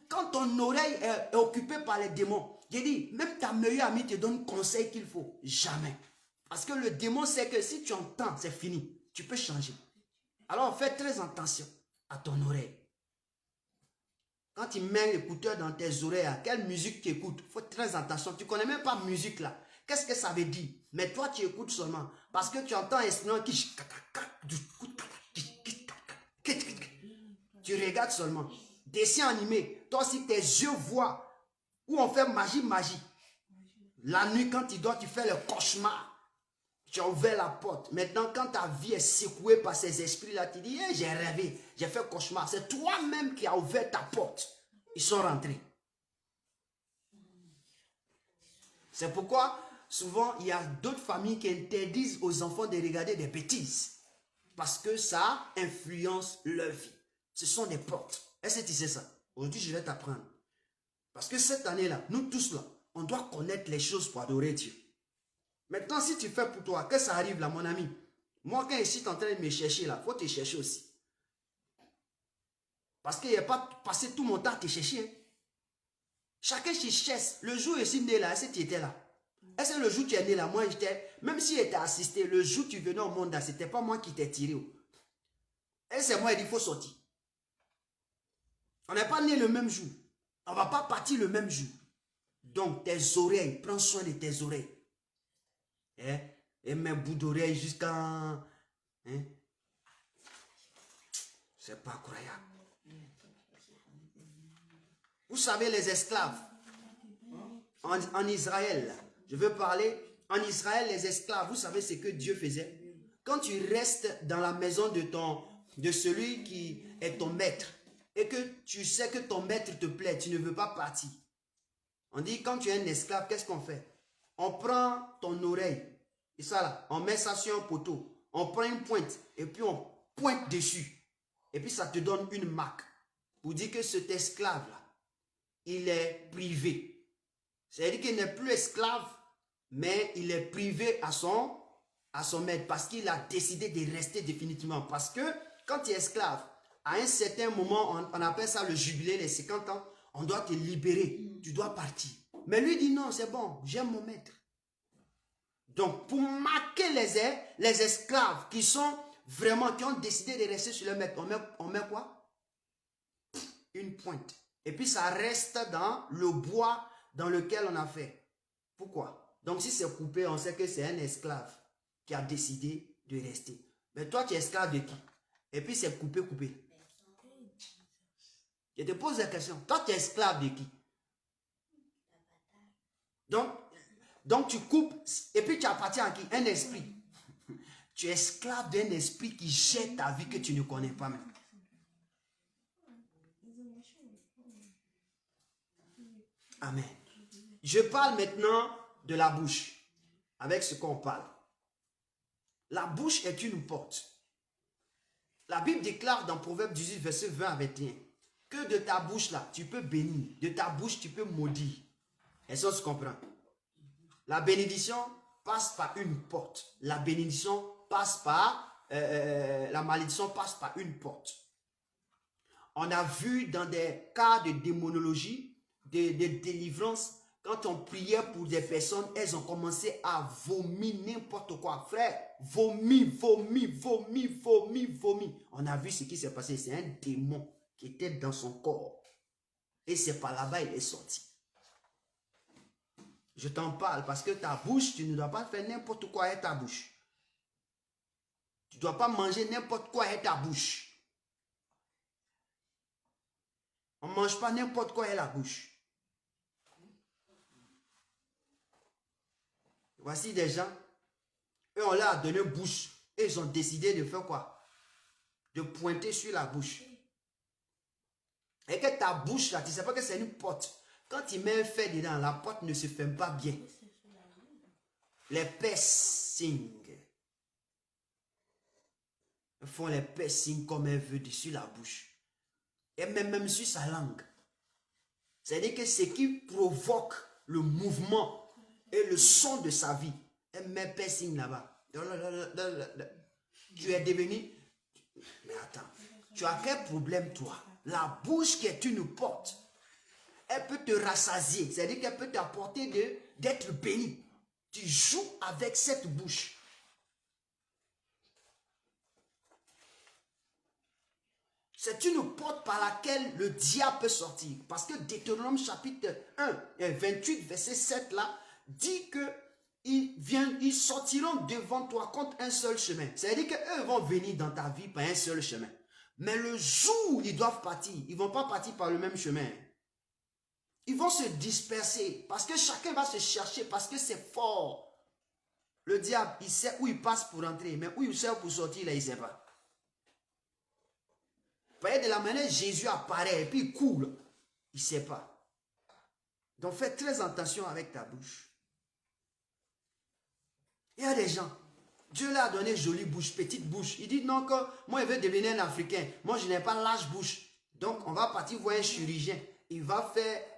Quand ton oreille est occupée par les démons, j'ai dit, même ta meilleure amie te donne conseil qu'il faut. Jamais. Parce que le démon sait que si tu entends, c'est fini. Tu peux changer. Alors fais très attention à ton oreille. Quand tu mets l'écouteur dans tes oreilles, quelle musique tu écoutes? Il faut très attention. Tu ne connais même pas musique là. Qu'est-ce que ça veut dire? Mais toi, tu écoutes seulement. Parce que tu entends un instrument qui... Tu regardes seulement. Dessin animé. Toi aussi, tes yeux voient. Où on fait magie. La nuit, quand tu dors, tu fais le cauchemar. Tu as ouvert la porte. Maintenant, quand ta vie est secouée par ces esprits-là, tu dis, hey, j'ai rêvé, j'ai fait cauchemar. C'est toi-même qui as ouvert ta porte. Ils sont rentrés. C'est pourquoi, souvent, il y a d'autres familles qui interdisent aux enfants de regarder des bêtises. Parce que ça influence leur vie. Ce sont des portes. Est-ce que tu sais ça? Aujourd'hui, je vais t'apprendre. Parce que cette année-là, nous tous là, on doit connaître les choses pour adorer Dieu. Maintenant, si tu fais pour toi, que ça arrive là, mon ami. Moi, quand je suis en train de me chercher là, il faut te chercher aussi. Parce qu'il n'y a pas passé tout mon temps à te chercher. Hein. Chacun se cherche. Le jour où je suis né là, est-ce que tu étais là? Est-ce que le jour où tu es né là, moi j'étais, même si j'étais assisté, le jour où tu venais au monde là, ce n'était pas moi qui t'ai tiré. Et c'est moi qui ai dit, il faut sortir. On n'est pas né le même jour. On ne va pas partir le même jour. Donc, tes oreilles, prends soin de tes oreilles. Et mes bouts d'oreilles jusqu'à... Hein? C'est pas croyable. Vous savez, les esclaves, en Israël, je veux parler, en Israël, les esclaves, vous savez ce que Dieu faisait? Quand tu restes dans la maison de celui qui est ton maître, et que tu sais que ton maître te plaît, tu ne veux pas partir. On dit, quand tu es un esclave, qu'est-ce qu'on fait? On prend ton oreille, et ça là, on met ça sur un poteau, on prend une pointe, et puis on pointe dessus. Et puis ça te donne une marque, pour dire que cet esclave-là, il est privé. C'est-à-dire qu'il n'est plus esclave, mais il est privé à son maître, parce qu'il a décidé de rester définitivement. Parce que quand tu es esclave, à un certain moment, on appelle ça le jubilé, les 50 ans, on doit te libérer, tu dois partir. Mais lui dit non, c'est bon, j'aime mon maître. Donc, pour marquer les esclaves qui sont vraiment, qui ont décidé de rester sur le maître, on met quoi? Une pointe. Et puis, ça reste dans le bois dans lequel on a fait. Pourquoi? Donc, si c'est coupé, on sait que c'est un esclave qui a décidé de rester. Mais toi, tu es esclave de qui? Et puis, c'est coupé. Je te pose la question. Toi, tu es esclave de qui? Donc tu coupes et puis tu appartiens à qui? Un esprit. Tu es esclave d'un esprit qui jette ta vie que tu ne connais pas même. Amen. Je parle maintenant de la bouche, avec ce qu'on parle. La bouche est une porte. La Bible déclare dans Proverbe 18, verset 20 à 21, que de ta bouche là, tu peux bénir, de ta bouche, tu peux maudire. Est-ce qu'on se comprend? La bénédiction passe par une porte. La bénédiction passe par, la malédiction passe par une porte. On a vu dans des cas de démonologie, de délivrance, quand on priait pour des personnes, elles ont commencé à vomir n'importe quoi. Frère, vomir. On a vu ce qui s'est passé. C'est un démon qui était dans son corps. Et c'est par là-bas il est sorti. Je t'en parle parce que ta bouche, tu ne dois pas faire n'importe quoi avec ta bouche. Tu ne dois pas manger n'importe quoi avec ta bouche. On ne mange pas n'importe quoi avec la bouche. Voici des gens, eux on leur a donné une bouche et ils ont décidé de faire quoi? De pointer sur la bouche. Et que ta bouche là, tu ne sais pas que c'est une porte. Quand tu mets un fer dedans, la porte ne se ferme pas bien. Les piercings. Ils font les piercings comme elle veut dessus la bouche. Et même sur sa langue. C'est-à-dire que ce qui provoque le mouvement et le son de sa vie, elle met piercing là-bas. Tu es devenu... Mais attends, tu as quel problème toi? La bouche qui est une porte, elle peut te rassasier. C'est-à-dire qu'elle peut t'apporter d'être béni. Tu joues avec cette bouche. C'est une porte par laquelle le diable peut sortir. Parce que Deutéronome chapitre 1, 28, verset 7 là, dit que ils sortiront devant toi contre un seul chemin. C'est-à-dire qu'eux vont venir dans ta vie par un seul chemin. Mais le jour où ils doivent partir, ils ne vont pas partir par le même chemin. Ils vont se disperser parce que chacun va se chercher parce que c'est fort. Le diable, il sait où il passe pour entrer, mais où il sert pour sortir, là, il ne sait pas. Vous voyez, de la manière Jésus apparaît et puis il coule, il ne sait pas. Donc fais très attention avec ta bouche. Il y a des gens, Dieu leur a donné jolie bouche, petite bouche. Il dit non, que moi, je veux devenir un Africain. Moi, je n'ai pas large bouche. Donc, on va partir voir un chirurgien. Il va faire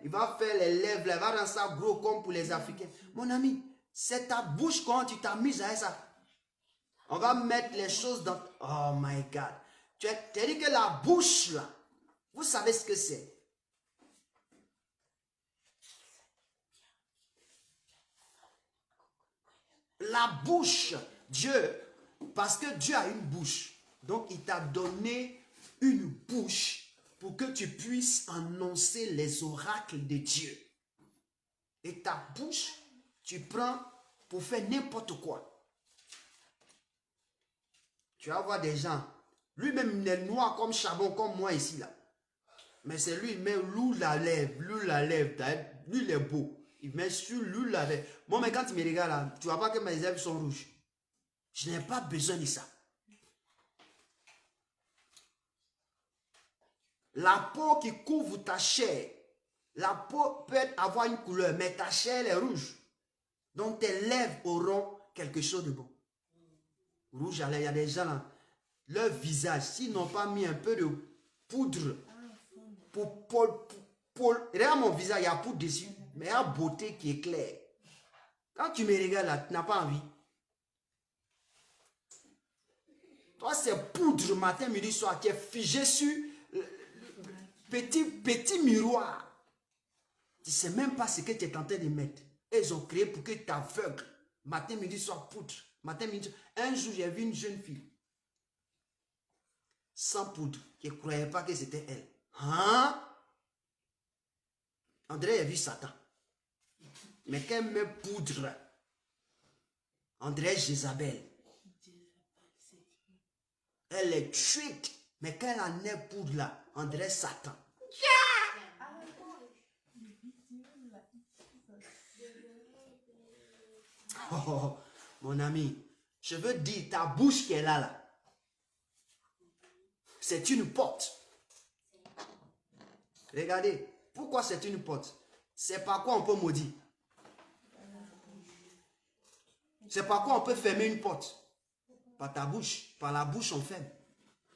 les lèvres, il va rendre ça gros comme pour les Africains. Mon ami, c'est ta bouche quand tu t'amuses à ça. On va mettre les choses dans... Oh my God. Tu as dit que la bouche, là, vous savez ce que c'est. La bouche, Dieu, parce que Dieu a une bouche. Donc, il t'a donné une bouche pour que tu puisses annoncer les oracles de Dieu. Et ta bouche, tu prends pour faire n'importe quoi. Tu vas voir des gens, lui-même il est noir comme charbon, comme moi ici là. Mais c'est lui, il met l'eau la lèvre, lui il est beau. Il met sur l'eau la lèvre. Moi, mais quand tu me regardes là, tu ne vois pas que mes lèvres sont rouges. Je n'ai pas besoin de ça. La peau qui couvre ta chair, la peau peut avoir une couleur, mais ta chair est rouge. Donc tes lèvres auront quelque chose de bon. Rouge, il y a des gens là, leur visage, s'ils n'ont pas mis un peu de poudre, regarde mon visage, il y a poudre dessus, mais il y a beauté qui est claire. Quand tu me regardes là, tu n'as pas envie. Toi, c'est poudre matin, midi, soir, qui est figé sur petit miroir. Tu ne sais même pas ce que tu es en train de mettre. Et ils ont créé pour que tu t'aveugles. Matin, midi, soir, poudre. Matin, midi, soir. Un jour, j'ai vu une jeune fille sans poudre qui ne croyait pas que c'était elle. Hein? André a vu Satan. Mais qu'elle met poudre. André Jézabel. Elle est trick. Mais quand elle en est poudre là, André Satan. Oh, mon ami, Je veux dire, ta bouche qui est là, c'est une porte. Regardez, pourquoi c'est une porte? C'est par quoi on peut maudire. C'est par quoi on peut fermer une porte. Par ta bouche. Par la bouche, on ferme.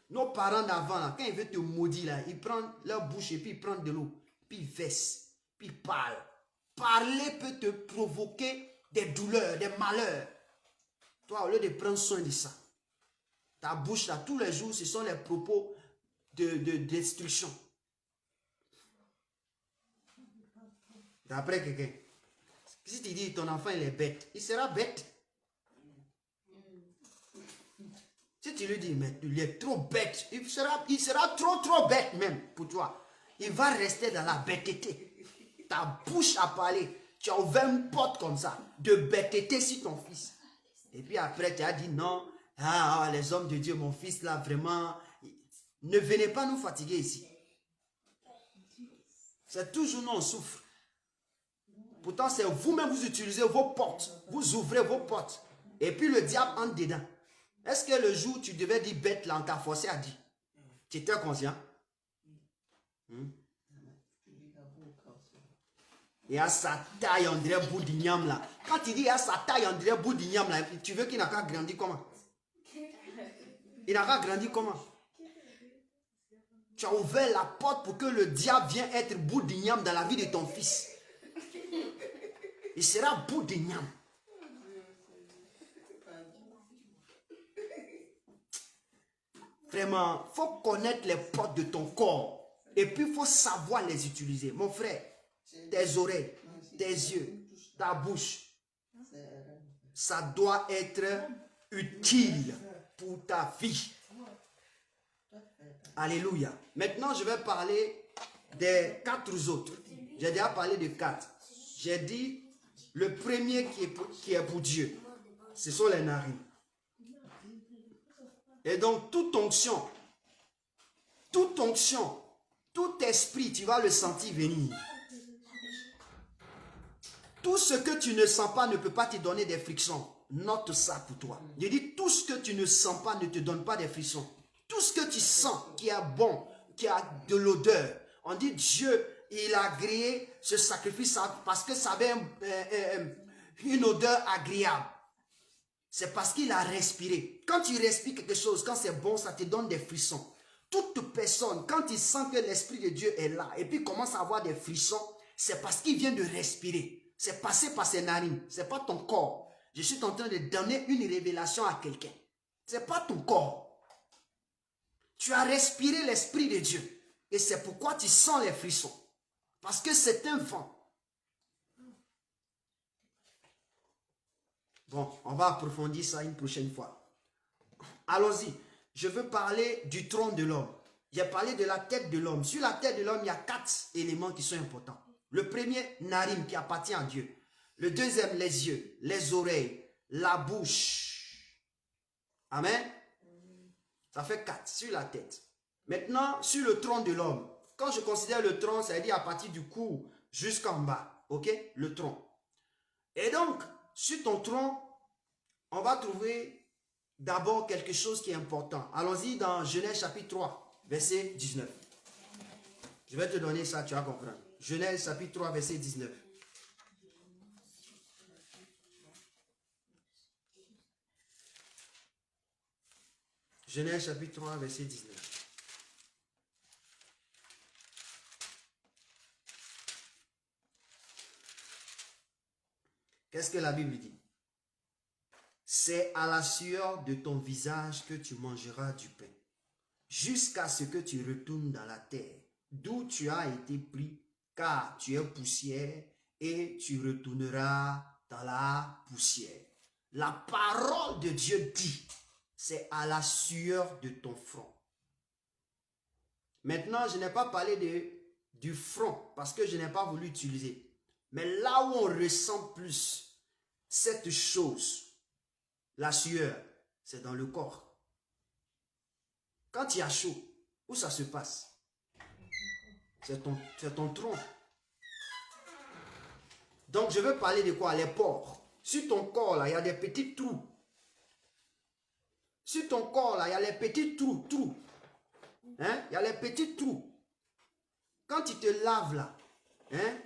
Nos parents d'avant, là, quand ils veulent te maudire, là, ils prennent leur bouche et puis ils prennent de l'eau. Puis ils versent. Puis ils parlent. Parler peut te provoquer des douleurs, des malheurs. Toi, au lieu de prendre soin de ça, ta bouche, là, tous les jours, ce sont les propos de destruction. D'après quelqu'un. Si tu dis ton enfant, il est bête, il sera bête. Si tu lui dis, mais il est trop bête, il sera trop bête même pour toi. Il va rester dans la bêteté. Ta bouche a parlé. Tu as ouvert une porte comme ça, de bêteté sur ton fils. Et puis après, tu as dit non, les hommes de Dieu, mon fils là, vraiment, ne venez pas nous fatiguer ici. C'est toujours nous, on souffre. Pourtant, c'est vous-même, vous utilisez vos portes. Vous ouvrez vos portes. Et puis le diable entre dedans. Est-ce que le jour où tu devais dire bête, là, on t'a forcé à dire? Tu étais conscient? Et à sa taille, on dirait bout d'igname, là. Quand tu dis à sa taille, on dirait bout d'igname, là, tu veux qu'il n'a qu'à grandir comment? Il n'a qu'à grandir comment? Tu as ouvert la porte pour que le diable vienne être bout d'igname dans la vie de ton fils. Il sera bout d'igname. Vraiment, il faut connaître les portes de ton corps. Et puis, il faut savoir les utiliser. Mon frère, tes oreilles, tes yeux, ta bouche, ça doit être utile pour ta vie. Alléluia. Maintenant, je vais parler des 4 autres. J'ai déjà parlé de 4. J'ai dit, le premier qui est pour Dieu, ce sont les narines. Et donc, toute onction, tout esprit, tu vas le sentir venir. Tout ce que tu ne sens pas ne peut pas te donner des frictions. Note ça pour toi. Je dis, tout ce que tu ne sens pas ne te donne pas des frictions. Tout ce que tu sens qui est bon, qui a de l'odeur. On dit, Dieu, il a agréé ce sacrifice parce que ça avait une odeur agréable. C'est parce qu'il a respiré. Quand tu respires quelque chose, quand c'est bon, ça te donne des frissons. Toute personne, quand il sent que l'Esprit de Dieu est là et puis commence à avoir des frissons, c'est parce qu'il vient de respirer. C'est passé par ses narines. Ce n'est pas ton corps. Je suis en train de donner une révélation à quelqu'un. Ce n'est pas ton corps. Tu as respiré l'Esprit de Dieu. Et c'est pourquoi tu sens les frissons. Parce que c'est un vent. Bon, on va approfondir ça une prochaine fois. Allons-y. Je veux parler du tronc de l'homme. J'ai parlé de la tête de l'homme. Sur la tête de l'homme, il y a 4 éléments qui sont importants. Le premier, narine, qui appartient à Dieu. Le deuxième, les yeux, les oreilles, la bouche. Amen. Ça fait 4 sur la tête. Maintenant, sur le tronc de l'homme. Quand je considère le tronc, ça veut dire à partir du cou jusqu'en bas. Ok? Le tronc. Et donc, sur ton tronc, on va trouver d'abord quelque chose qui est important. Allons-y dans Genèse chapitre 3, verset 19. Je vais te donner ça, tu vas comprendre. Genèse chapitre 3, verset 19. Genèse chapitre 3, verset 19. Qu'est-ce que la Bible dit? C'est à la sueur de ton visage que tu mangeras du pain, jusqu'à ce que tu retournes dans la terre, d'où tu as été pris, car tu es poussière, et tu retourneras dans la poussière. La parole de Dieu dit, c'est à la sueur de ton front. Maintenant, je n'ai pas parlé du front, parce que je n'ai pas voulu utiliser. Mais là où on ressent plus cette chose, la sueur, c'est dans le corps. Quand il y a chaud, où ça se passe? C'est ton tronc. Donc je veux parler de quoi? Les pores. Sur ton corps, là, il y a des petits trous. Sur ton corps, là, il y a les petits trous. Hein? Il y a les petits trous. Quand tu te laves, là, hein?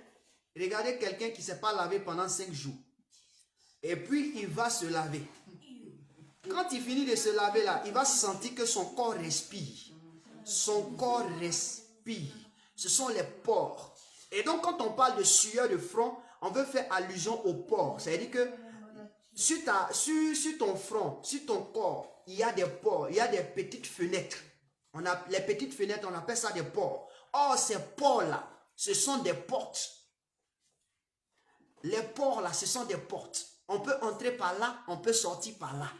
Regardez quelqu'un qui ne s'est pas lavé pendant 5 jours. Et puis, il va se laver. Quand il finit de se laver, là, il va sentir que son corps respire. Son corps respire. Ce sont les pores. Et donc, quand on parle de sueur de front, on veut faire allusion aux pores. C'est-à-dire que sur ton front, sur ton corps, il y a des pores, il y a des petites fenêtres. Les petites fenêtres, on appelle ça des pores. Or, ces pores-là, ce sont des portes. Les pores-là, ce sont des portes. On peut entrer par là, on peut sortir par là.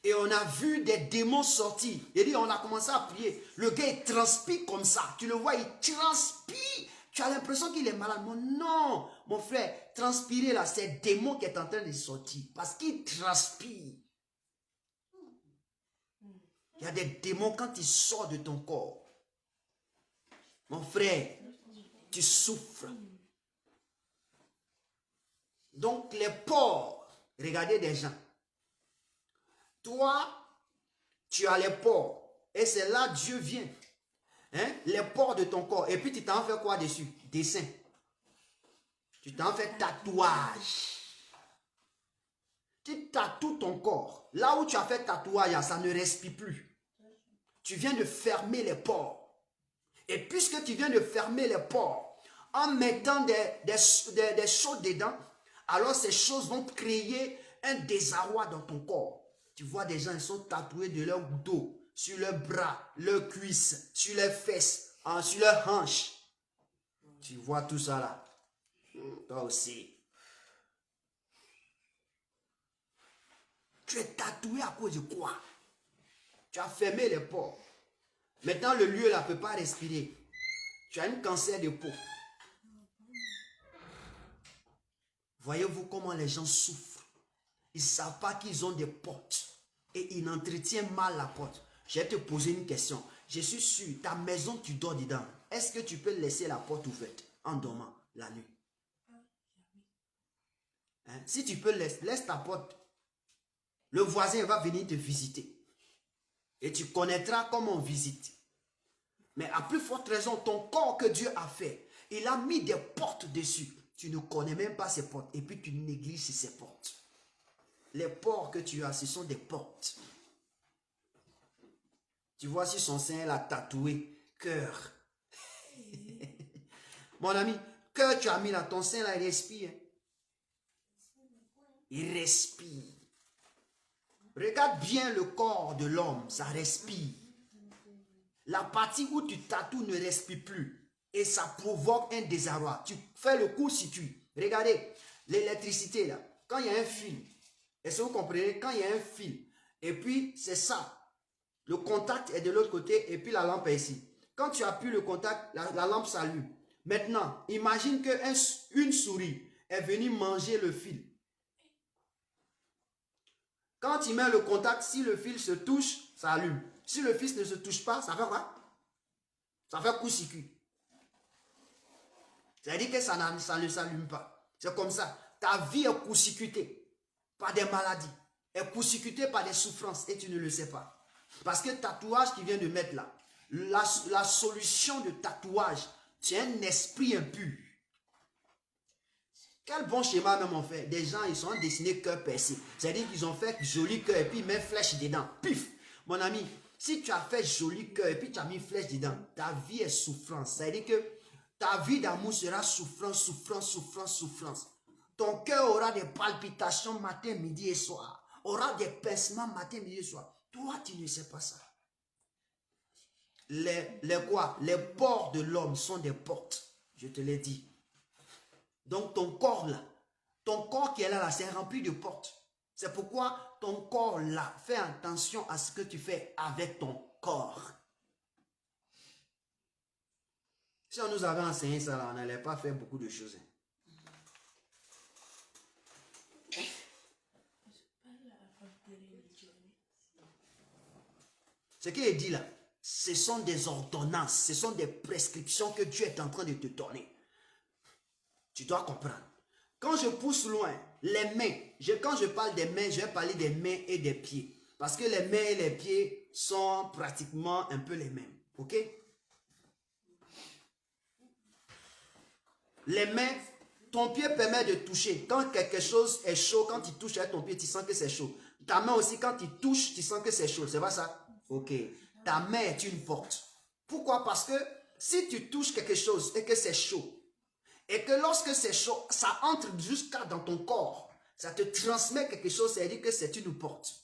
Et on a vu des démons sortir. Et dit, on a commencé à prier. Le gars, il transpire comme ça. Tu le vois, il transpire. Tu as l'impression qu'il est malade. Mais non, mon frère, transpirer là, c'est le démon qui est en train de sortir. Parce qu'il transpire. Il y a des démons quand ils sortent de ton corps. Mon frère, tu souffres. Donc les pores, regardez des gens. Toi, tu as les pores. Et c'est là Dieu vient. Hein? Les pores de ton corps. Et puis tu t'en fais quoi dessus? Dessin. Tu t'en fais tatouage. Tu tatoues ton corps. Là où tu as fait tatouage, ça ne respire plus. Tu viens de fermer les pores. Et puisque tu viens de fermer les pores, en mettant des choses dedans, alors ces choses vont créer un désarroi dans ton corps. Tu vois des gens, ils sont tatoués de leur dos, sur leurs bras, leurs cuisses, sur leurs fesses, sur leurs hanches. Tu vois tout ça là. Toi aussi. Tu es tatoué à cause de quoi? Tu as fermé les pores. Maintenant, le lieu là ne peut pas respirer. Tu as un cancer de peau. Voyez-vous comment les gens souffrent. Ils ne savent pas qu'ils ont des portes. Et ils n'entretiennent mal la porte. Je vais te poser une question. Je suis sûr, ta maison, tu dors dedans. Est-ce que tu peux laisser la porte ouverte en dormant la nuit? Hein? Si tu peux, laisse ta porte. Le voisin va venir te visiter. Et tu connaîtras comment on visite. Mais à plus forte raison, ton corps que Dieu a fait, il a mis des portes dessus. Tu ne connais même pas ces portes. Et puis tu négliges ces portes. Les portes que tu as, ce sont des portes. Tu vois, si son sein l'a tatoué, cœur. Mon ami, cœur tu as mis là, ton sein là, il respire. Il respire. Regarde bien le corps de l'homme, ça respire. La partie où tu tatoues ne respire plus. Et ça provoque un désarroi. Tu fais le court-circuit. Regardez, l'électricité là, quand il y a un fil, est-ce que vous comprenez? Quand il y a un fil, et puis c'est ça. Le contact est de l'autre côté et puis la lampe est ici. Quand tu appuies le contact, la lampe s'allume. Maintenant, imagine qu'une souris est venue manger le fil. Quand tu mets le contact, si le fil se touche, ça allume. Si le fil ne se touche pas, ça fait quoi? Ça fait court-circuit. C'est-à-dire que ça ne s'allume pas. C'est comme ça. Ta vie est court-circuitée par des maladies. Est court-circuitée par des souffrances et tu ne le sais pas. Parce que le tatouage qu'il vient de mettre là, la solution de tatouage, c'est un esprit impur. Quel bon schéma même on fait. Des gens, ils sont dessinés cœur percé. C'est-à-dire qu'ils ont fait joli cœur et puis ils mettent flèche dedans. Pif! Mon ami, si tu as fait joli cœur et puis tu as mis flèche dedans, ta vie est souffrance. C'est-à-dire que ta vie d'amour sera souffrance, souffrance, souffrance, souffrance. Ton cœur aura des palpitations matin, midi et soir. Aura des pincements matin, midi et soir. Toi, tu ne sais pas ça. Les portes de l'homme sont des portes. Je te l'ai dit. Donc ton corps là, ton corps qui est là, c'est rempli de portes. C'est pourquoi ton corps là, fais attention à ce que tu fais avec ton corps. Si on nous avait enseigné ça là, on n'allait pas faire beaucoup de choses. Ce qu'il est dit là, ce sont des ordonnances, ce sont des prescriptions que Dieu est en train de te donner. Tu dois comprendre. Quand je pousse loin, les mains. Quand je parle des mains, je vais parler des mains et des pieds. Parce que les mains et les pieds sont pratiquement un peu les mêmes. Ok? Les mains, ton pied permet de toucher. Quand quelque chose est chaud, quand tu touches avec ton pied, tu sens que c'est chaud. Ta main aussi, quand tu touches, tu sens que c'est chaud. C'est pas ça? Ok. Ta main est une porte. Pourquoi? Parce que si tu touches quelque chose et que c'est chaud, et que lorsque c'est chaud, ça entre jusqu'à dans ton corps, ça te transmet quelque chose, ça veut dire que c'est une porte.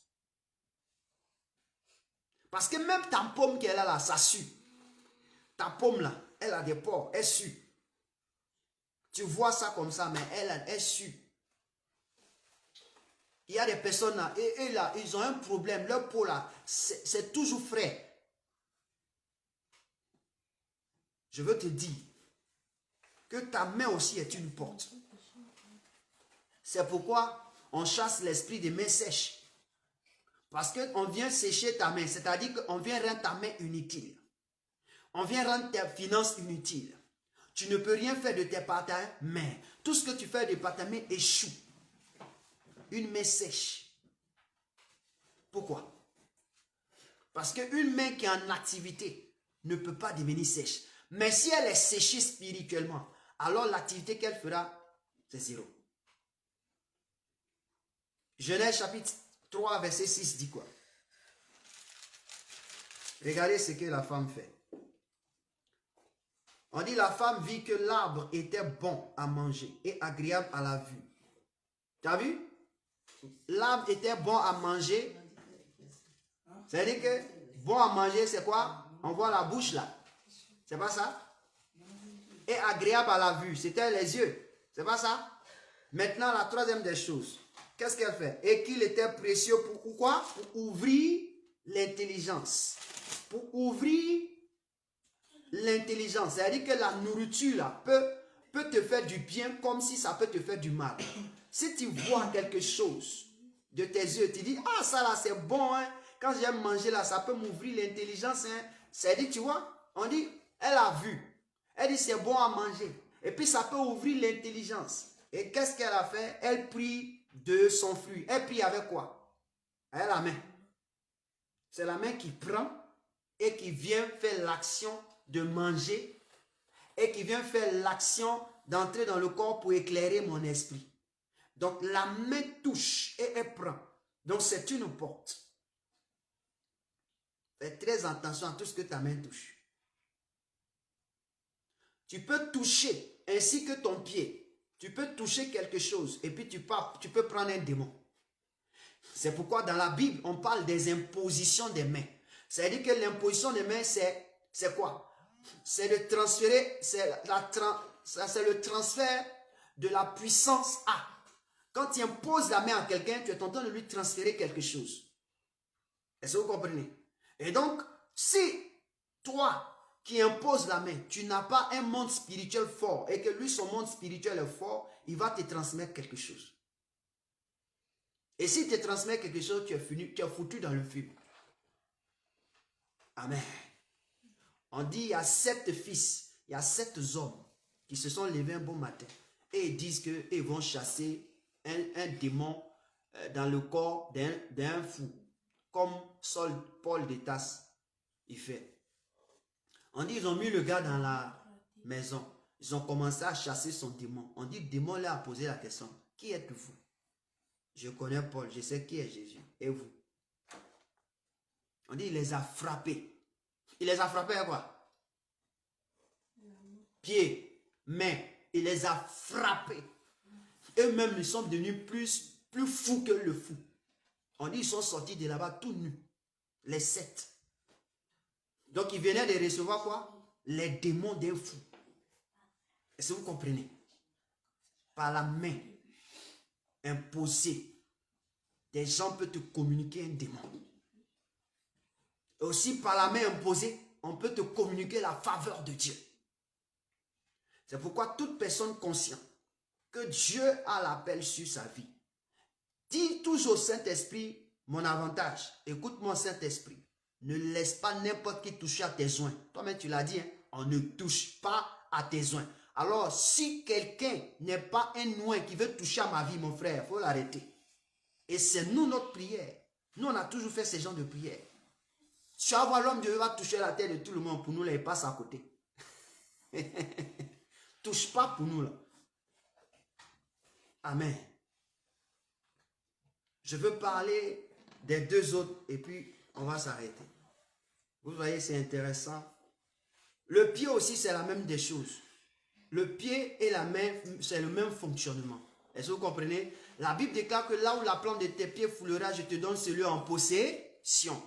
Parce que même ta paume qu'elle a là, ça sue. Ta paume là, elle a des pores, elle sue. Tu vois ça comme ça, mais elle sue. Il y a des personnes là, et là, ils ont un problème, leur peau là, c'est toujours frais. Je veux te dire que ta main aussi est une porte. C'est pourquoi on chasse l'esprit des mains sèches. Parce qu'on vient sécher ta main, c'est-à-dire qu'on vient rendre ta main inutile. On vient rendre tes finances inutiles. Tu ne peux rien faire de tes partenaires, mais tout ce que tu fais de ta main échoue. Une main sèche. Pourquoi? Parce qu'une main qui est en activité ne peut pas devenir sèche. Mais si elle est séchée spirituellement, alors l'activité qu'elle fera, c'est zéro. Genèse chapitre 3, verset 6 dit quoi? Regardez ce que la femme fait. On dit la femme vit que l'arbre était bon à manger et agréable à la vue. Tu as vu? L'arbre était bon à manger. C'est-à-dire que bon à manger, c'est quoi? On voit la bouche là. C'est pas ça? Et agréable à la vue, c'était les yeux. C'est pas ça? Maintenant, la troisième des choses. Qu'est-ce qu'elle fait? Et qu'il était précieux pour quoi? Pour ouvrir l'intelligence. Pour ouvrir l'intelligence. C'est-à-dire que la nourriture là, peut te faire du bien comme si ça peut te faire du mal. Si tu vois quelque chose de tes yeux, tu dis, ah ça là c'est bon, hein. Quand j'aime manger là, ça peut m'ouvrir l'intelligence. Hein. C'est-à-dire, tu vois, on dit, elle a vu. Elle dit, c'est bon à manger. Et puis ça peut ouvrir l'intelligence. Et qu'est-ce qu'elle a fait? Elle prie de son fruit. Elle prie avec quoi? Avec la main. C'est la main qui prend et qui vient faire l'action de manger et qui vient faire l'action d'entrer dans le corps pour éclairer mon esprit. Donc la main touche et elle prend. Donc c'est une porte. Fais très attention à tout ce que ta main touche. Tu peux toucher ainsi que ton pied. Tu peux toucher quelque chose et puis tu peux prendre un démon. C'est pourquoi dans la Bible, on parle des impositions des mains. C'est-à-dire que l'imposition des mains, c'est quoi? C'est de transférer, c'est le transfert de la puissance à. Quand tu imposes la main à quelqu'un, tu es en train de lui transférer quelque chose. Est-ce que vous comprenez? Et donc, si toi qui imposes la main, tu n'as pas un monde spirituel fort et que lui, son monde spirituel est fort, il va te transmettre quelque chose. Et si tu te transmets quelque chose, tu es foutu dans le film. Amen. On dit, il y a 7 fils, il y a 7 hommes qui se sont levés un bon matin et ils disent qu'ils vont chasser un démon dans le corps d'un fou, comme Paul de Tarse il fait. On dit, ils ont mis le gars dans la maison. Ils ont commencé à chasser son démon. On dit, le démon leur a posé la question, qui êtes-vous? Je connais Paul, je sais qui est Jésus. Et vous? On dit, il les a frappés. Il les a frappés à quoi? Pieds, mains. Il les a frappés. Eux-mêmes, ils sont devenus plus fous que le fou. On dit, ils sont sortis de là-bas tout nus. Les 7. Donc, ils venaient de recevoir quoi? Les démons d'un fou. Est-ce que vous comprenez? Par la main imposée, des gens peuvent te communiquer un démon. Et aussi par la main imposée, on peut te communiquer la faveur de Dieu. C'est pourquoi toute personne consciente que Dieu a l'appel sur sa vie, dis toujours au Saint-Esprit, mon avantage, écoute-moi Saint-Esprit, ne laisse pas n'importe qui toucher à tes oins. Toi-même tu l'as dit, hein? On ne touche pas à tes oins. Alors, si quelqu'un n'est pas un noin qui veut toucher à ma vie, mon frère, il faut l'arrêter. Et c'est nous, notre prière. Nous, on a toujours fait ce genre de prière. Tu vas voir l'homme de Dieu va toucher la terre de tout le monde. Pour nous, là, il passe à côté. Touche pas pour nous, là. Amen. Je veux parler des deux autres et puis on va s'arrêter. Vous voyez, c'est intéressant. Le pied aussi, c'est la même des choses. Le pied et la main, c'est le même fonctionnement. Est-ce que vous comprenez? La Bible déclare que là où la plante de tes pieds foulera, je te donne ce lieu en possession.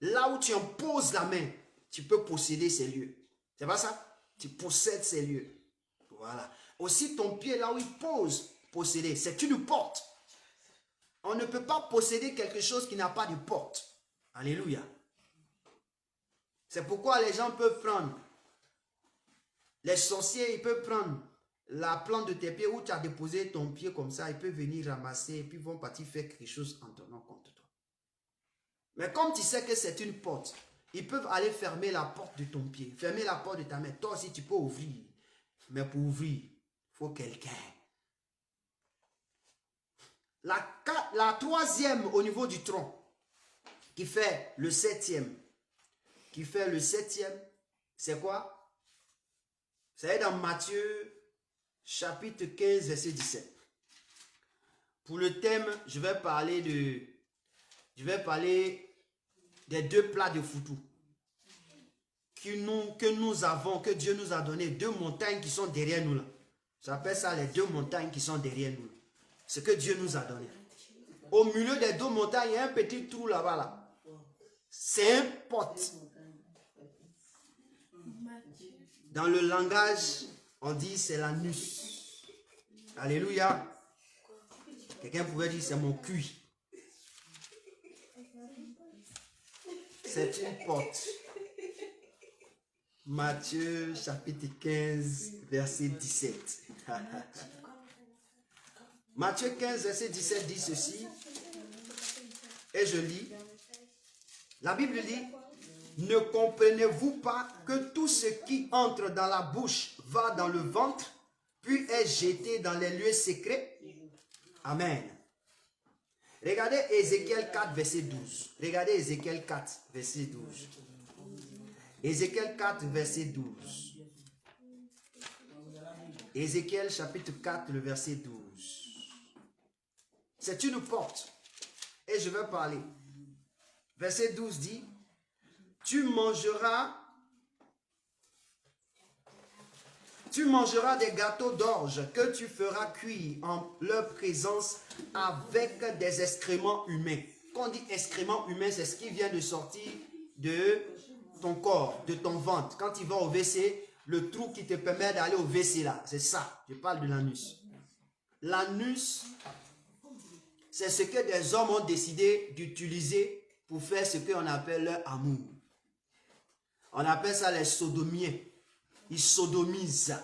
Là où tu imposes la main, tu peux posséder ces lieux. C'est pas ça? Tu possèdes ces lieux. Voilà. Aussi ton pied, là où il pose, posséder, c'est une porte. On ne peut pas posséder quelque chose qui n'a pas de porte. Alléluia. C'est pourquoi les gens peuvent prendre, les sorciers, ils peuvent prendre la plante de tes pieds où tu as déposé ton pied comme ça, ils peuvent venir ramasser et puis vont partir faire quelque chose en tenant compte de toi. Mais comme tu sais que c'est une porte, ils peuvent aller fermer la porte de ton pied, fermer la porte de ta main. Toi aussi, tu peux ouvrir. Mais pour ouvrir, il faut quelqu'un. La troisième au niveau du tronc, qui fait le septième, c'est quoi? C'est dans Matthieu chapitre 15, verset 17. Pour le thème, je vais parler des deux plats de foutou que Dieu nous a donné, deux montagnes qui sont derrière nous là. J'appelle ça les deux montagnes qui sont derrière nous. Ce que Dieu nous a donné. Au milieu des deux montagnes, il y a un petit trou là-bas là. C'est un pote. Dans le langage, on dit c'est l'anus. Alléluia. Quelqu'un pouvait dire c'est mon cuit. C'est une porte. Matthieu chapitre 15, verset 17. Matthieu 15, verset 17 dit ceci. Et je lis. La Bible dit, ne comprenez-vous pas que tout ce qui entre dans la bouche va dans le ventre, puis est jeté dans les lieux secrets? Amen. Regardez Ézéchiel 4, verset 12. Regardez Ézéchiel 4, verset 12. Ézéchiel 4, verset 12. Ézéchiel chapitre 4, le verset 12. C'est une porte. Et je vais parler. Verset 12 dit, tu mangeras des gâteaux d'orge que tu feras cuire en leur présence avec des excréments humains. Quand on dit excréments humains, c'est ce qui vient de sortir de ton corps, de ton ventre. Quand tu vas au WC, le trou qui te permet d'aller au WC là, c'est ça. Je parle de l'anus. L'anus, c'est ce que des hommes ont décidé d'utiliser pour faire ce qu'on appelle leur amour. On appelle ça les sodomiens. Ils sodomisent.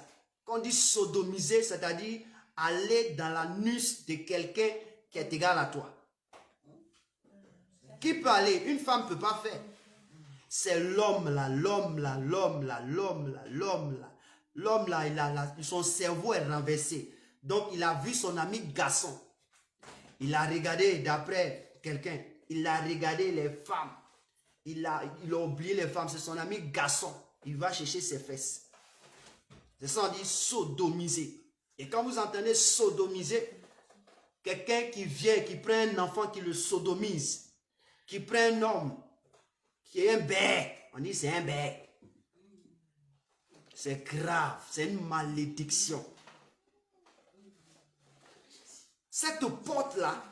Quand on dit sodomiser, c'est-à-dire aller dans l'anus de quelqu'un qui est égal à toi. Qui peut aller? Une femme ne peut pas faire. C'est l'homme là, son cerveau est renversé. Donc il a vu son ami garçon. Il a regardé d'après quelqu'un. Il a regardé les femmes. Il a oublié les femmes. C'est son ami garçon. Il va chercher ses fesses. C'est ça on dit sodomiser. Et quand vous entendez sodomiser, quelqu'un qui vient, qui prend un enfant, qui le sodomise, qui prend un homme, qui est un bec. On dit c'est un bec. C'est grave. C'est une malédiction. Cette porte-là,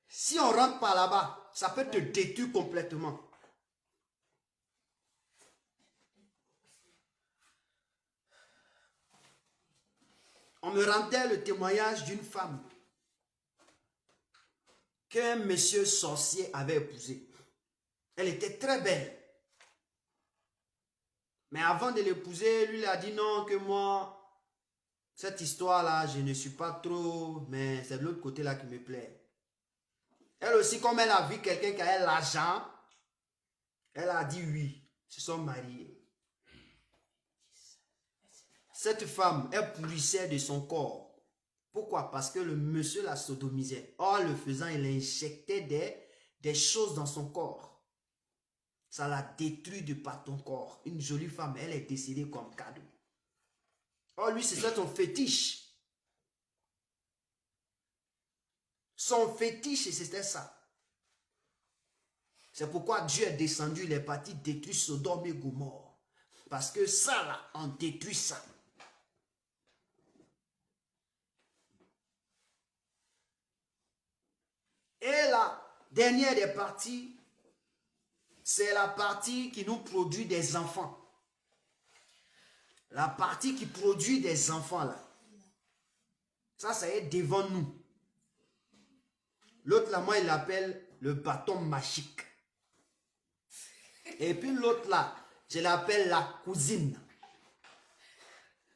si on rentre par là-bas, ça peut te détruire complètement. On me rendait le témoignage d'une femme qu'un monsieur sorcier avait épousé. Elle était très belle. Mais avant de l'épouser, lui il a dit non, que moi, cette histoire-là, je ne suis pas trop, mais c'est de l'autre côté-là qui me plaît. Elle aussi, comme elle a vu quelqu'un qui a l'argent, elle a dit oui, ils se sont mariés. cette femme, elle pourrissait de son corps. Pourquoi? Parce que le monsieur la sodomisait. Or, le faisant, il injectait des choses dans son corps. Ça l'a détruit de par ton corps. Une jolie femme, elle est décédée comme cadeau. Or, lui, c'est ça son fétiche. Son fétiche, c'était ça. C'est pourquoi Dieu est descendu, il est parti détruire Sodome et Gomorrhe. Parce que ça, là, on détruit ça. Et la dernière des parties, c'est la partie qui nous produit des enfants. La partie qui produit des enfants, là. Ça est devant nous. L'autre, là, moi, il l'appelle le bâton magique. Et puis l'autre, là, je l'appelle la cousine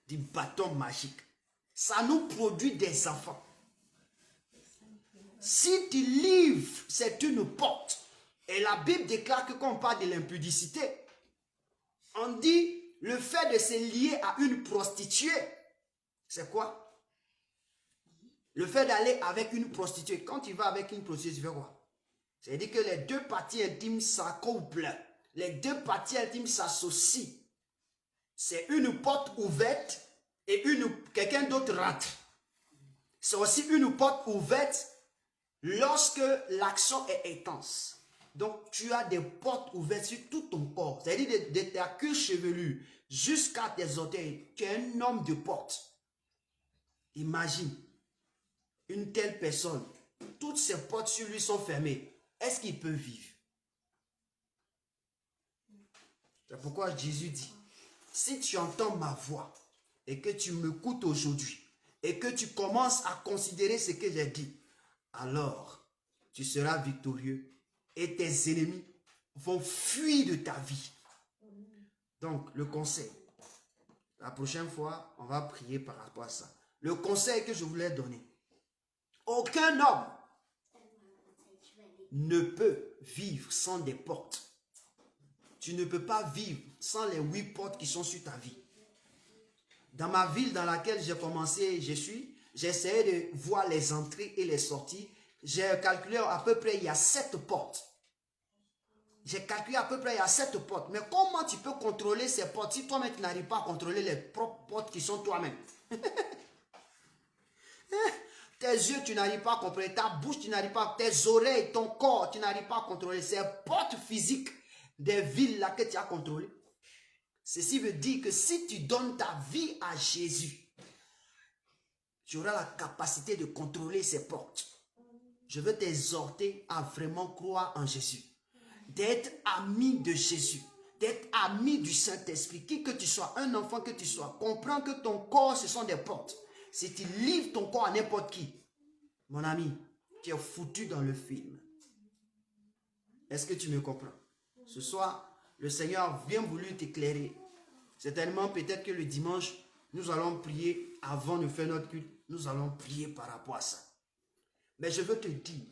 du bâton magique. Ça nous produit des enfants. Si tu livres, c'est une porte. Et la Bible déclare que quand on parle de l'impudicité, on dit le fait de se lier à une prostituée. C'est quoi? Le fait d'aller avec une prostituée. Quand tu vas avec une prostituée, tu fais quoi? C'est-à-dire que les deux parties intimes s'accouplent. Les deux parties intimes s'associent. C'est une porte ouverte et quelqu'un d'autre rentre. C'est aussi une porte ouverte lorsque l'action est intense. Donc, tu as des portes ouvertes sur tout ton corps. C'est-à-dire de ta queue chevelue jusqu'à tes orteils. Tu es un homme de porte. Imagine, une telle personne, toutes ses portes sur lui sont fermées. Est-ce qu'il peut vivre? C'est pourquoi Jésus dit, si tu entends ma voix et que tu m'écoutes aujourd'hui et que tu commences à considérer ce que j'ai dit, alors tu seras victorieux et tes ennemis vont fuir de ta vie. Donc, le conseil, la prochaine fois, on va prier par rapport à ça. Le conseil que je voulais donner, aucun homme ne peut vivre sans des portes. Tu ne peux pas vivre sans les 8 portes qui sont sur ta vie. Dans ma ville dans laquelle j'ai commencé, j'essayais de voir les entrées et les sorties. J'ai calculé à peu près, il y a 7 portes. J'ai calculé à peu près, il y a 7 portes. Mais comment tu peux contrôler ces portes si toi-même tu n'arrives pas à contrôler les propres portes qui sont toi-même? Tes yeux, tu n'arrives pas à contrôler. Ta bouche, tu n'arrives pas. Tes oreilles, ton corps, tu n'arrives pas à contrôler. Ces portes physiques des villes là que tu as contrôlées. Ceci veut dire que si tu donnes ta vie à Jésus, tu auras la capacité de contrôler ces portes. Je veux t'exhorter à vraiment croire en Jésus. D'être ami de Jésus. D'être ami du Saint-Esprit. Qui que tu sois, un enfant que tu sois, comprends que ton corps, ce sont des portes. Si tu livres ton corps à n'importe qui, mon ami, tu es foutu dans le film. Est-ce que tu me comprends? Ce soir, le Seigneur a bien voulu t'éclairer. Certainement, peut-être que le dimanche, nous allons prier avant de faire notre culte. Nous allons prier par rapport à ça. Mais je veux te dire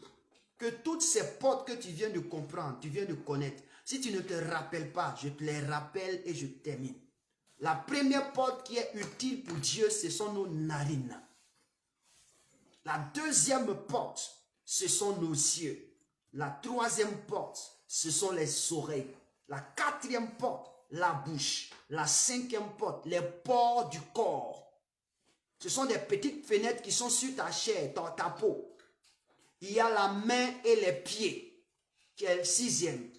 que toutes ces portes que tu viens de comprendre, tu viens de connaître, si tu ne te rappelles pas, je te les rappelle et je termine. La première porte qui est utile pour Dieu, ce sont nos narines. La deuxième porte, ce sont nos yeux. La troisième porte, ce sont les oreilles. La quatrième porte, la bouche. La cinquième porte, les pores du corps. Ce sont des petites fenêtres qui sont sur ta chair, dans ta peau. Il y a la main et les pieds, qui est le 6e.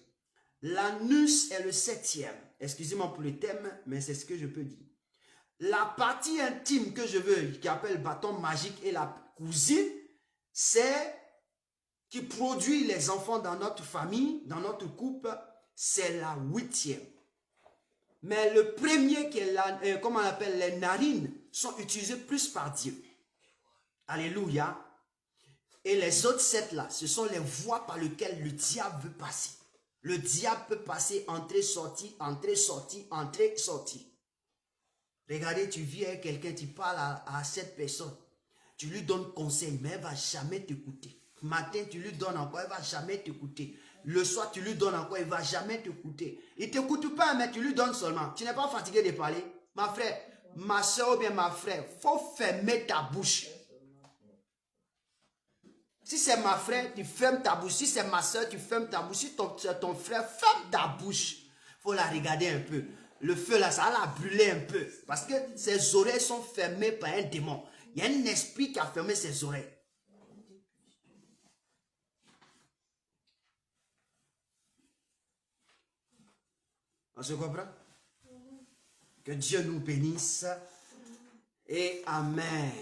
L'anus est le 7e. Excusez-moi pour le thème, mais c'est ce que je peux dire. La partie intime que je veux, qui appelle bâton magique et la cousine, c'est qui produit les enfants dans notre famille, dans notre couple, c'est la 8e. Mais le premier, qui est comment on appelle les narines, sont utilisées plus par Dieu. Alléluia. Et les autres 7 là, ce sont les voies par lesquelles le diable veut passer. Le diable peut passer entrée, sortie, entrée, sortie, entrée, sortie. Regardez, tu viens avec quelqu'un, tu parles à cette personne. Tu lui donnes conseil, mais elle ne va jamais t'écouter. Matin, tu lui donnes encore, elle ne va jamais t'écouter. Le soir, tu lui donnes encore, il ne va jamais t'écouter. Il ne t'écoute pas, mais tu lui donnes seulement. Tu n'es pas fatigué de parler. Ma frère, ma soeur ou bien ma frère, il faut fermer ta bouche. Si c'est ma frère, tu fermes ta bouche. Si c'est ma soeur, tu fermes ta bouche. Si c'est ton frère, ferme ta bouche. Il faut la regarder un peu. Le feu là, ça va la brûler un peu. Parce que ses oreilles sont fermées par un démon. Il y a un esprit qui a fermé ses oreilles. On se comprend? Que Dieu nous bénisse. Et Amen.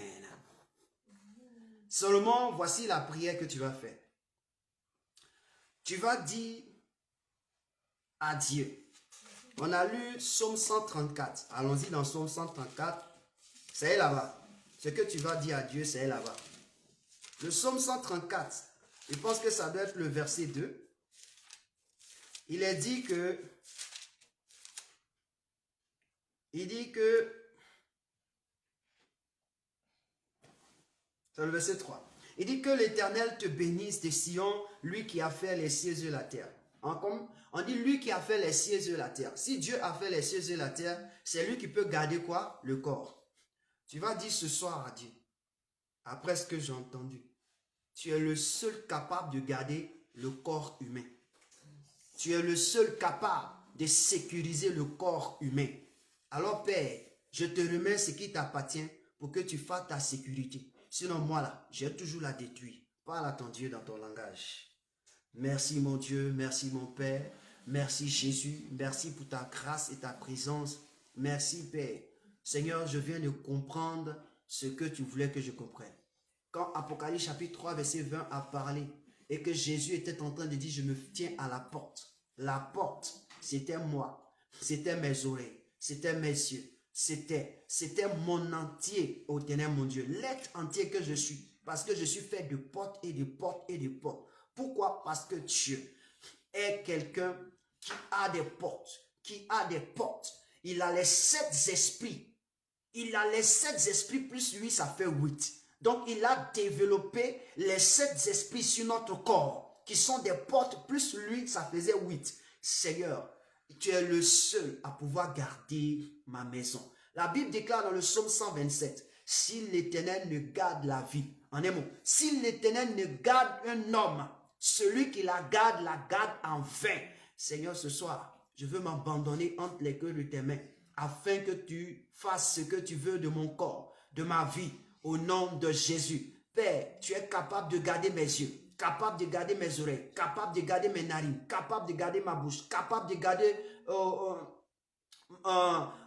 Seulement, voici la prière que tu vas faire. Tu vas dire à Dieu. On a lu Psaume 134. Allons-y dans Psaume 134. C'est là-bas. Ce que tu vas dire à Dieu, c'est là-bas. Le Psaume 134, je pense que ça doit être le verset 2. Il est dit que... Il dit que... C'est le verset 3. Il dit que l'Éternel te bénisse de Sion, lui qui a fait les cieux et la terre. On dit lui qui a fait les cieux et la terre. Si Dieu a fait les cieux et la terre, c'est lui qui peut garder quoi? Le corps. Tu vas dire ce soir à Dieu, après ce que j'ai entendu, tu es le seul capable de garder le corps humain. Tu es le seul capable de sécuriser le corps humain. Alors Père, je te remets ce qui t'appartient pour que tu fasses ta sécurité. Sinon moi là, j'ai toujours la détruire. Parle à ton Dieu dans ton langage. Merci mon Dieu, merci mon Père, merci Jésus, merci pour ta grâce et ta présence. Merci Père. Seigneur, je viens de comprendre ce que tu voulais que je comprenne. Quand Apocalypse chapitre 3 verset 20 a parlé et que Jésus était en train de dire, je me tiens à la porte. La porte, c'était moi, c'était mes oreilles, c'était mes yeux, c'était mon entier, ô Ténèbres, mon Dieu, l'être entier que je suis, parce que je suis fait de portes et de portes et de portes. Pourquoi? Parce que Dieu est quelqu'un qui a des portes, qui a des portes. Il a les 7 esprits. Il a les 7 esprits plus lui, ça fait 8. Donc, il a développé les 7 esprits sur notre corps, qui sont des portes, plus lui, ça faisait 8. Seigneur, tu es le seul à pouvoir garder ma maison. La Bible déclare dans le psaume 127, si l'Éternel ne garde la vie, en un mot, si l'Éternel ne garde un homme, celui qui la garde en vain. Seigneur, ce soir, je veux m'abandonner entre les queues de tes mains, afin que tu fasses ce que tu veux de mon corps, de ma vie, au nom de Jésus. Père, tu es capable de garder mes yeux, capable de garder mes oreilles, capable de garder mes narines, capable de garder ma bouche, capable de garder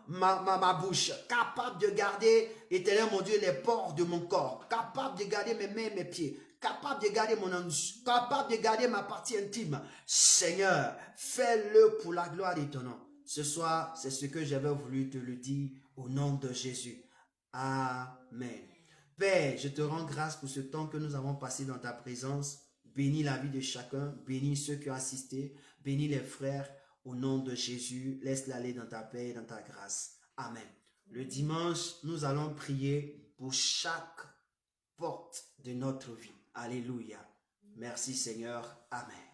ma bouche, capable de garder, Éternel mon Dieu, les pores de mon corps, capable de garder mes mains et mes pieds, capable de garder mon anus, capable de garder ma partie intime. Seigneur, fais-le pour la gloire de ton nom. Ce soir, c'est ce que j'avais voulu te le dire au nom de Jésus. Amen. Père, je te rends grâce pour ce temps que nous avons passé dans ta présence. Bénis la vie de chacun, bénis ceux qui ont assisté, bénis les frères. Au nom de Jésus, laisse-les aller dans ta paix et dans ta grâce. Amen. Le dimanche, nous allons prier pour chaque porte de notre vie. Alléluia. Merci Seigneur. Amen.